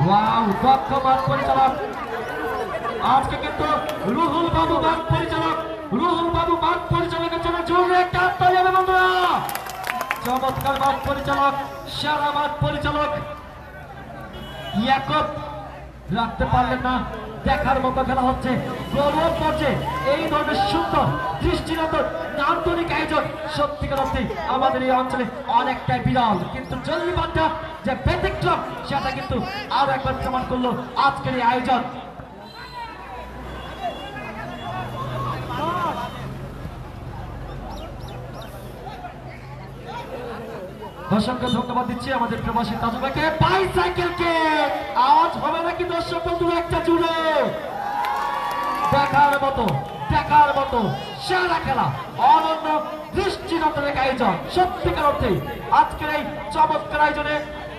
ওয়াও, দক্ষ মাঠ পরিচালক। আজকে কিন্তু রুহুল বাবু মাঠ পরিচালকের জন্য জোরে একটা হাততালি হবে বন্ধুরা। চমৎকার মাঠ পরিচালক, সেরা মাঠ পরিচালক ইয়াকুব রাখতে পারলেন না। দেখার মতো খেলা হচ্ছে গৌরব পর্যায়ে। এই ধরনের সুন্দর দৃষ্টিনন্দন নান্দনিক আয়োজন সত্যিকার অর্থে আমাদের এই অঞ্চলে অনেকটাই বিরল, কিন্তু জল্লিবাড্ডা যে ব্যতিক্রম সেটা কিন্তু আরো একবার প্রমাণ করলো আজকের এই আয়োজন। অসংখ্য ধন্যবাদ দিচ্ছি আমাদের প্রবাসী তাজু ভাইকে। বাইসাইকেলকে আওয়াজ হবে নাকি দর্শক বন্ধুরা? একটা জুড়ে দেখার মতো সেরা খেলা, অনন্য দৃষ্টিনন্দনের আয়োজন। সত্যিকার অর্থে আজকের এই চমৎকার আয়োজনে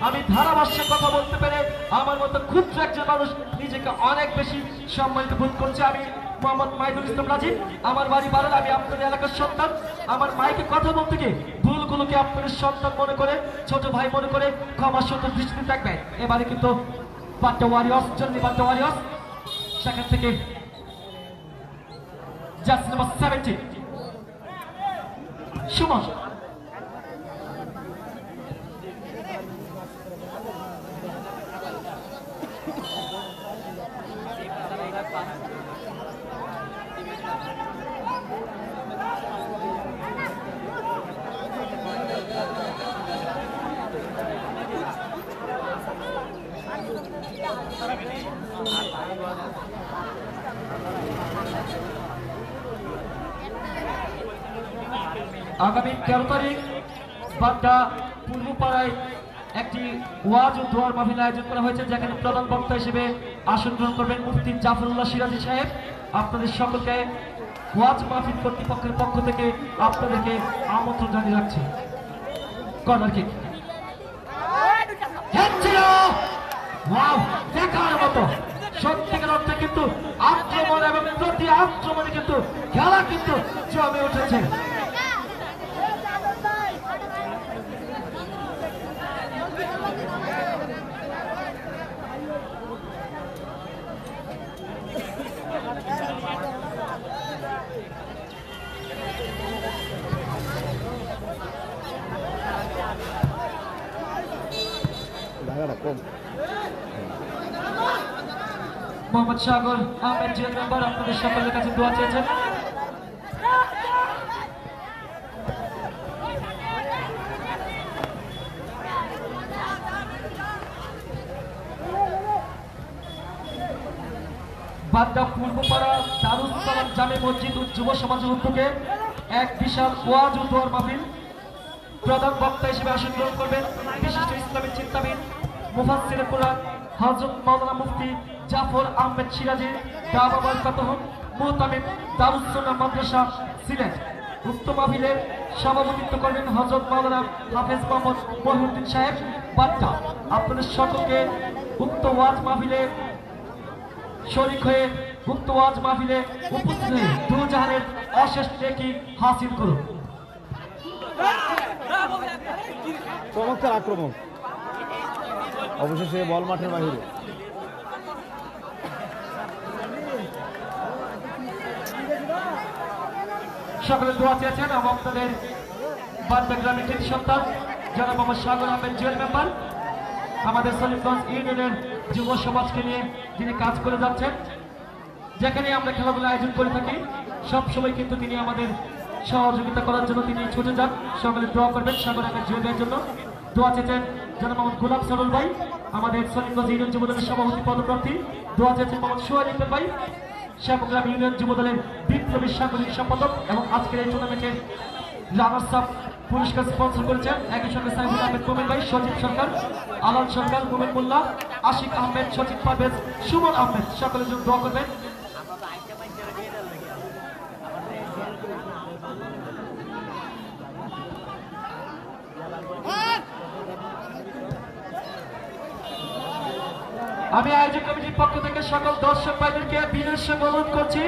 আমি ধারাভাষ্যে কথা বলতে পেরে আমার মতো ক্ষুদ্র একজন মানুষ নিজেকে অনেক বেশি সম্মানিত বোধ করছে। আমি মোহাম্মদ মাইদুল ইসলাম রাজীব, আমার বাড়ি বারোল, আমি আপনাদের এলাকার সন্তান। আমার মাইকে কথা বলতে গিয়ে ভুলগুলোকে আপনাদের সন্তান মনে করে, ছোট ভাই মনে করে ক্ষমার সুন্দর দৃষ্টিতে থাকবেন। এবারে কিন্তু বাড্ডা ওয়ারিয়র্স, জল্লিবাড্ডা ওয়ারিয়র্স, সেখান থেকে জার্সি নাম্বার 70 সুমন। আগামী 13 তারিখ বাড্ডা পূর্বপাড়ায় একটি ওয়াজ ও দোয়ার মাহফিল আয়োজন করা হয়েছে, যেখানে প্রধান বক্তা হিসেবে আসন গ্রহণ করবেন মুফতি জাফরুল্লাহ সিরাজি সাহেব। আপনাদের সকলকে ওয়াজ মাহফিল কর্তৃপক্ষের পক্ষ থেকে আপনাদেরকে আমন্ত্রণ জানিয়ে রাখছি। কর্নার কিক দেখার মতো, সত্যিকার অর্থে কিন্তু আক্রমণ এবং প্রতি আক্রমণে কিন্তু খেলা কিন্তু জমে উঠেছে। মোহাম্মদ সাগর আহমেদ জিএল মেম্বার আপনাদের সকলের কাছে দোয়া চেয়েছেন। বাড্ডা পূর্বপাড়া দারুস সালাম জামে মসজিদ ও যুব সমাজের উদ্যোগে এক বিশাল ওয়াজ ও দোয়ার মাহফিল। প্রধান বক্তা হিসেবে আসন গ্রহণ করবেন বিশিষ্ট ইসলামী চিন্তাবিদ মুফাসসিরে কুরআন হযরত মাওলানা মুফতি জাফর আহমেদ সিরাজি দাওয়া বরকাতুহ মুহতামিম দারুস সুন্নাহ মাদ্রাসা সিলেট। উক্ত মাহফিলের সভাপতিত্ব করবেন হযরত মাওলানা হাফেজ মোহাম্মদ মহিউদ্দিন সাহেব বাড্ডা। আপনাদের সকলকে উক্ত ওয়াজ মাহফিলে শরীক হয়ে উক্ত ওয়াজ মাহফিলে উপস্থিত হয়ে দুজাহানের অশেষ নেকি হাসিল করুন। চমৎকার আক্রমণ, অবশেষে বল মাঠের বাহিরে। সকলে দোয়া চেয়েছেন এবং আপনাদের বাড্ডা গ্রামের কৃতি সন্তান জনাব মোহাম্মদ সাগর আহমেদ জুয়েল মেম্বার আমাদের সলিমগঞ্জ ইউনিয়নের যুব সমাজকে নিয়ে যিনি কাজ করে যাচ্ছেন। যেখানে আমরা খেলাধুলা আয়োজন করে থাকি সব সময় কিন্তু তিনি আমাদের সহযোগিতা করার জন্য তিনি ছুটে যান। সকলে দোয়া করবেন সাগর আহমেদ জুয়েলের জন্য। দোয়া চেয়েছেন জনাব মোহাম্মদ গোলাম সরুল ভাই আমাদের সলিমগঞ্জ ইউনিয়ন যুবদলের সভাপতি পদপ্রার্থী। দোয়া চেয়েছেন মোহাম্মদ সোহেল ইকবাল ভাই শ্যামগ্রাম ইউনিয়ন যুবদলের বিপ্লবী সাংগঠনিক সম্পাদক এবং আজকের এই টুর্নামেন্টের রানার্স আপ পুরস্কার স্পন্সর করেছেন একই সঙ্গে সাইফুল আহমেদ মোমেন ভাই, সজীব সরকার, আলাল সরকার, মোমেন মোল্লা, আশিক আহমেদ, সচিন পারভেজ, সুমন আহমেদ। সকলের জন্য দোয়া করবেন। আমি আয়োজক কমিটির পক্ষ থেকে সকল দর্শক ভাইদেরকে বিনয়ের সঙ্গে অনুরোধ করছি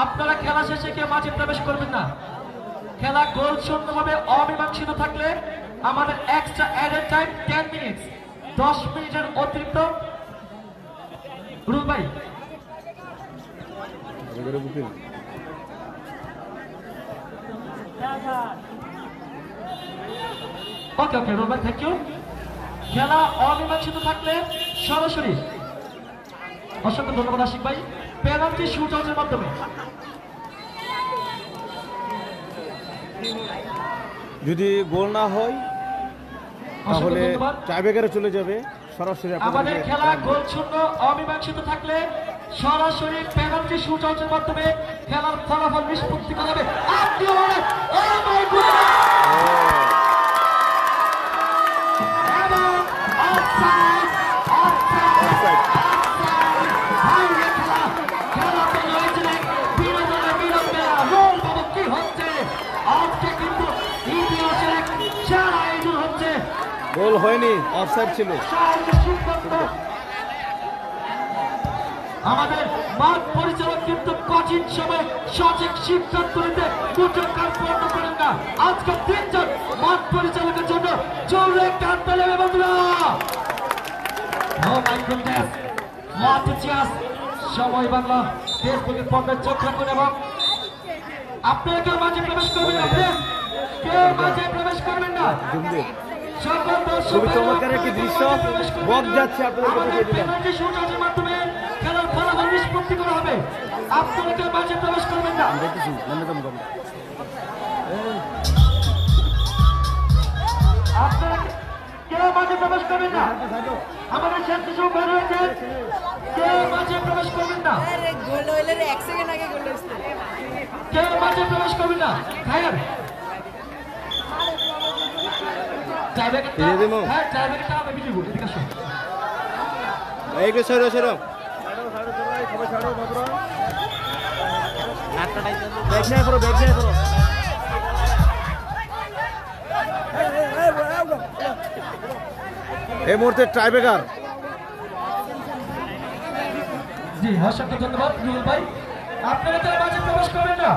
আপনারা খেলা শেষে কেউ মাঝে প্রবেশ করবেন না। খেলা গোল শূন্যভাবে অমীমাংসিত থাকলে আমাদের এক্সট্রা অ্যাডেড টাইম 10 মিনিট, 10 মিনিটের অতিরিক্ত। রুল ভাই ওকে ওকে রুল ভাই থ্যাংক ইউ। খেলা অমীমাংসিত থাকলে সরাসরি অসংখ্য ধন্যবাদ আশিক ভাই পেনাল্টি শুট আউটের মাধ্যমে। যদি গোল না হয় তাহলে টাইব্রেকারে চলে যাবে সরাসরি। আমাদের খেলা গোল শূন্য অমীমাংসিত থাকলে সরাসরি পেনাল্টি শুট আউটের মাধ্যমে খেলার ফলাফল নিষ্পত্তি করা হবে। গোল হয়নি, অফসাইড ছিল। আমাদের মাঠ পরিচালক কিন্তু কঠিন সময় সঠিক সিদ্ধান্ত নিতে পূর্ণ করেন না। আজকে 3 জন মাঠ পরিচালকের জন্য জোরে কাঁদতে নেবে বন্ধুরা। সময় বাংলা ফেসবুকের পর্দায় চোখ রাখুন এবং আপনারা কেউ মাঝে প্রবেশ করবেন না, কেউ মাঝে প্রবেশ করবেন না। খুবই চমৎকার একটি দৃশ্য বক যাচ্ছে আপনাদের মাধ্যমে খেলার ফলাফল নিষ্পত্তি করা হবে। আপনারা কেউ মাঝে প্রবেশ করবেন না। আপনারা কেউ মাঝে প্রবেশ করবেন না। আমাদের স্বেচ্ছাসেবক বের হয়েছে, কেউ মাঝে প্রবেশ করবেন না। কেউ মাঝে প্রবেশ করবেন না। খায়ার এই মুহূর্তে টাইব্রেকার। জি অসংখ্য ধন্যবাদ রুল ভাই। আপনারা কেউ মাঝে প্রবেশ করবেন না।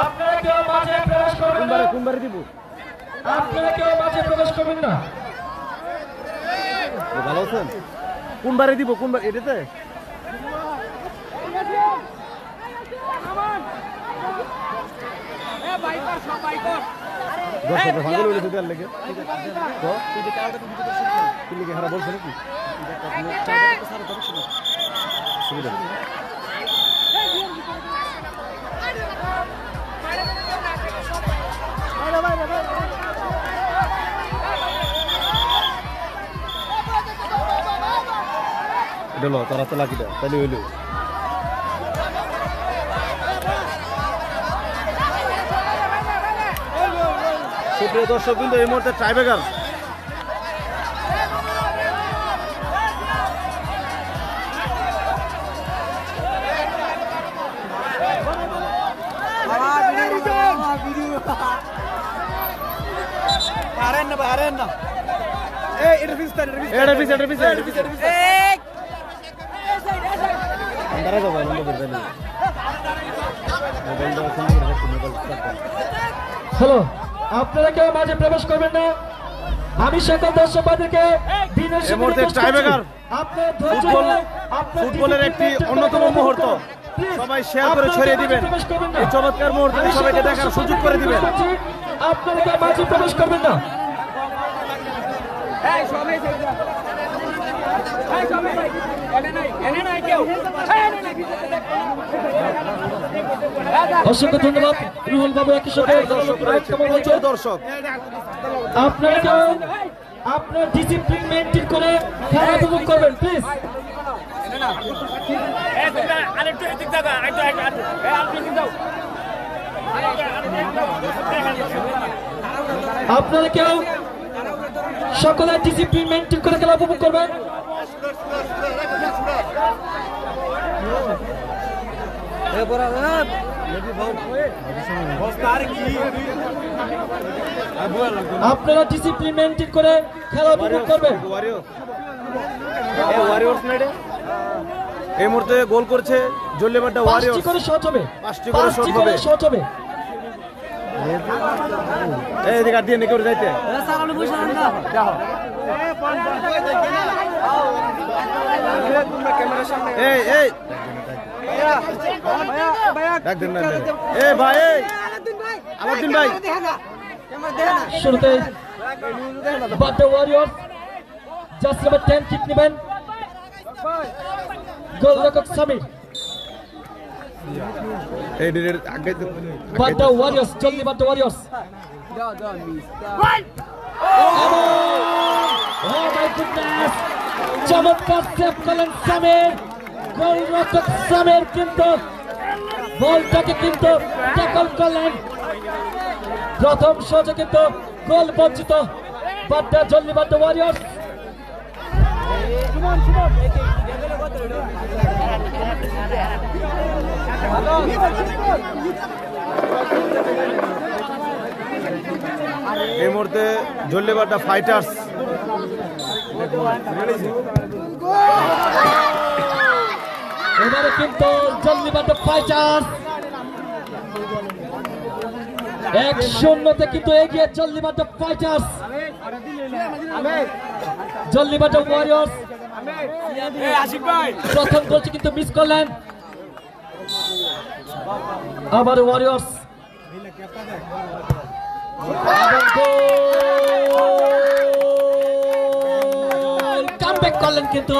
আপনারা কেউ মাঝে প্রবেশ করবেন না। কোনবারে দিব? আপনারা কেউ মাঝে প্রবেশ করবেন না। ভালো আছেন? কোনবারে দিব? কোনবার এটাতে? বলছে নাকি সুবিধা এটা তারা তো লাকি দেয় তাহলে হইল সুপ্রিয় দর্শক কিন্তু এই মুহূর্তে টাইব্রেকার। হ্যালো, আপনারা কেউ মাঝে প্রবেশ করবেন না। আমি সকল দর্শকদেরকে এই মুহূর্তে টাইব্রেকার ফুটবলের একটি অন্যতম মুহূর্ত, সবাই শেয়ার করে ছড়িয়ে দিবেন। এই চমৎকার মুহূর্তে সবাইকে দেখার সুযোগ করে দিবেন। আপনারা কেউ মাঝে প্রবেশ করবেন না। অসংখ্য ধন্যবাদ রুহুল বাবু, একই সাথে দর্শক আপনারা কেউ আপনার ডিসিপ্লিন মেনটেন করে খেলা উপভোগ করবেন প্লিজ। আপনারা কেউ সকলে ডিসিপ্লিন মেনটেন করে খেলা উপভোগ করবেন। আপনারা ডিসিপ্লিন মেনটেন করে খেলা উপভোগ করবেন। এই মুহূর্তে গোল করছে জল্লিবাড্ডা ওয়ারিয়র্স। 5টি করে শট হবে, 5টি করে শট হবে। এই দিকে দিয়ে নিকে যাইতে এই এই ডাক দেন না। এই ভাই, এই আমার দিন ভাই, শুরুতে Badda Warriors jersey number 10 kick নেবেন গোলরক্ষক সামির। এই ডিরের আগে বাড্ডা ওয়ারিয়র্স, জলদি Badda Warriors. Oh my goodness! চমৎকার সেভ করলেন সামির। গোলরক্ষক সামির কিন্তু বলটাকে কিন্তু ট্যাকল করলেন। প্রথম শটে কিন্তু গোল বঞ্চিত বাড্ডা জলদি বাড্ডা ওয়ারিয়র্স। এই মুহূর্তে জল্লিবাড্ডা ফাইটার্স এবারে কিন্তু জল্লিবাড্ডা ফাইটার্স 1-0 কিন্তু এগিয়ে জল্লিবাড্ডা ফাইটার্স। জল্লিবাড্ডা ওয়ারিয়র্স প্রথম গোলটি কিন্তু মিস করলেন। আবার ওয়ারিয়র্স কামব্যাক করলেন কিন্তু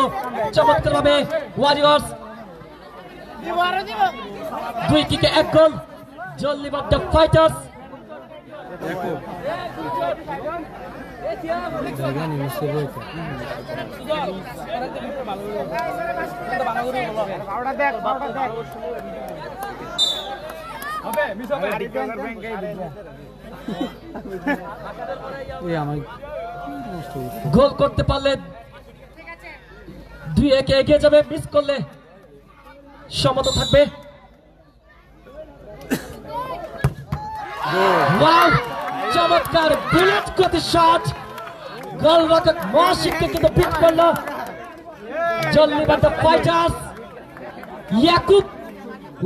চমৎকার ভাবে ওয়ারিয়র্স। 2 কিকে 1 গোল জল্লিবাড্ডা ফাইটার্স। গোল করতে পারলে 2-1 এগিয়ে যাবে, মিস করলে সমতা থাকবে। ওয়াও, চমৎকার বুলেট গতি শট, গোলরক্ষক মহাশিককে কিন্তু বিট করল জল্লিবাড্ডা ফাইটার্স। ইয়াকুব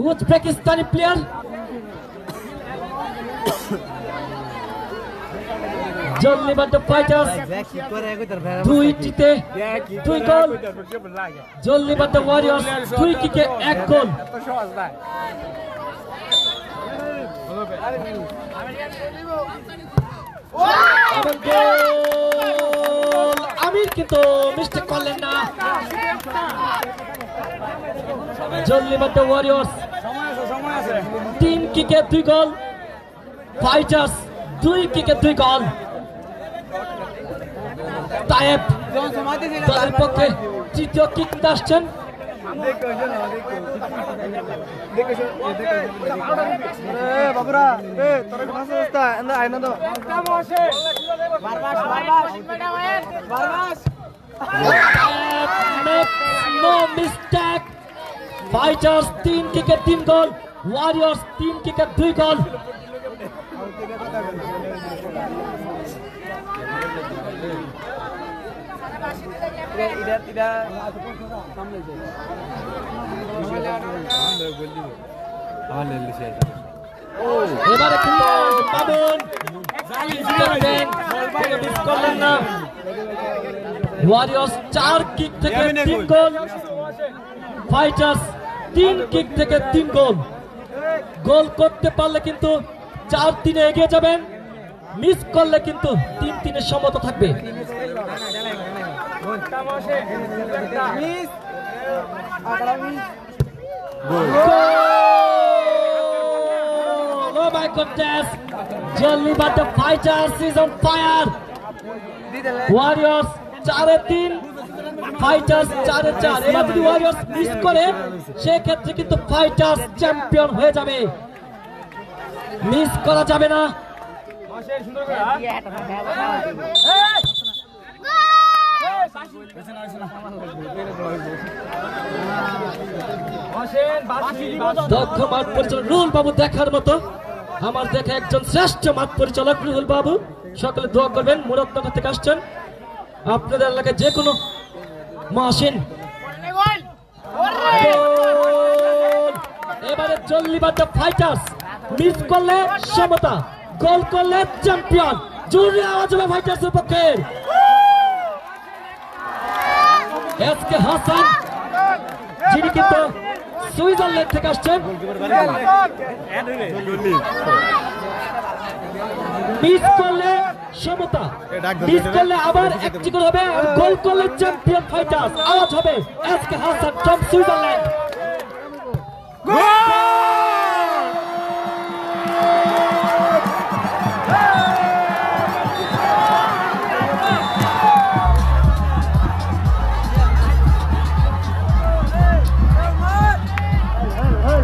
উজবেকিস্তানি প্লেয়ার। জল্লিবাড্ডা ফাইটার্স 2টিতে 2 গোল, জল্লিবাড্ডা ওয়ারিয়র্স 2 কিকে 1 গোল। আমির কিন্তু মিস্টেক করলেন না। জল্লিবাড্ডা ওয়ারিয়র্স 3 কিকে 2 গোল, ফাইটার্স 2 কিকে 2 গোল। তায়েব দলের পক্ষে তৃতীয় কিক নিতে আসছেন। No mistake. Fighters 3 kick 3 goal. Warriors 3 kick 2 goal. এবারে কিন্তু মামুন মিস করলেন না। ওয়ারিয়র্স 4 কিক থেকে 3 গোল, ফাইটার্স 3 কিক থেকে 3 গোল। গোল করতে পারলে কিন্তু 4-3 এগিয়ে যাবেন, মিস করলে কিন্তু 3-3 সমতা থাকবে। Oh my goodness! Jollybatta Fighters is on fire. Warriors 4-3, Fighters 4-4। এবার যদি Warriors মিস করে সেক্ষেত্রে কিন্তু Fighters চ্যাম্পিয়ন হয়ে যাবে, মিস করা যাবে না। দক্ষ মাঠ পরিচালক রুহুল বাবু দেখার মতো, আমার দেখা একজন শ্রেষ্ঠ মাঠ পরিচালক রুহুল বাবু। সকলে দোয়া করবেন, মুরাদনগর থেকে আসছেন। আপনাদের এলাকায় যে কোনো মাসিন এবারে জল্লিবাড্ডা ফাইটার্স মিস করলে সমতা, গোল করলে চ্যাম্পিয়ন। জোরে আওয়াজ হবে ফাইটার্সের পক্ষে। এসকে হাসান যিনি কিন্তু সুইজারল্যান্ড থেকে আসছেন, মিস করলে সমতা, মিস করলে আবার একটি গোল হবে, আর গোল করলে চ্যাম্পিয়ন ফাইটার্স। আওয়াজ হবে এসকে হাসান ফ্রম সুইজারল্যান্ড।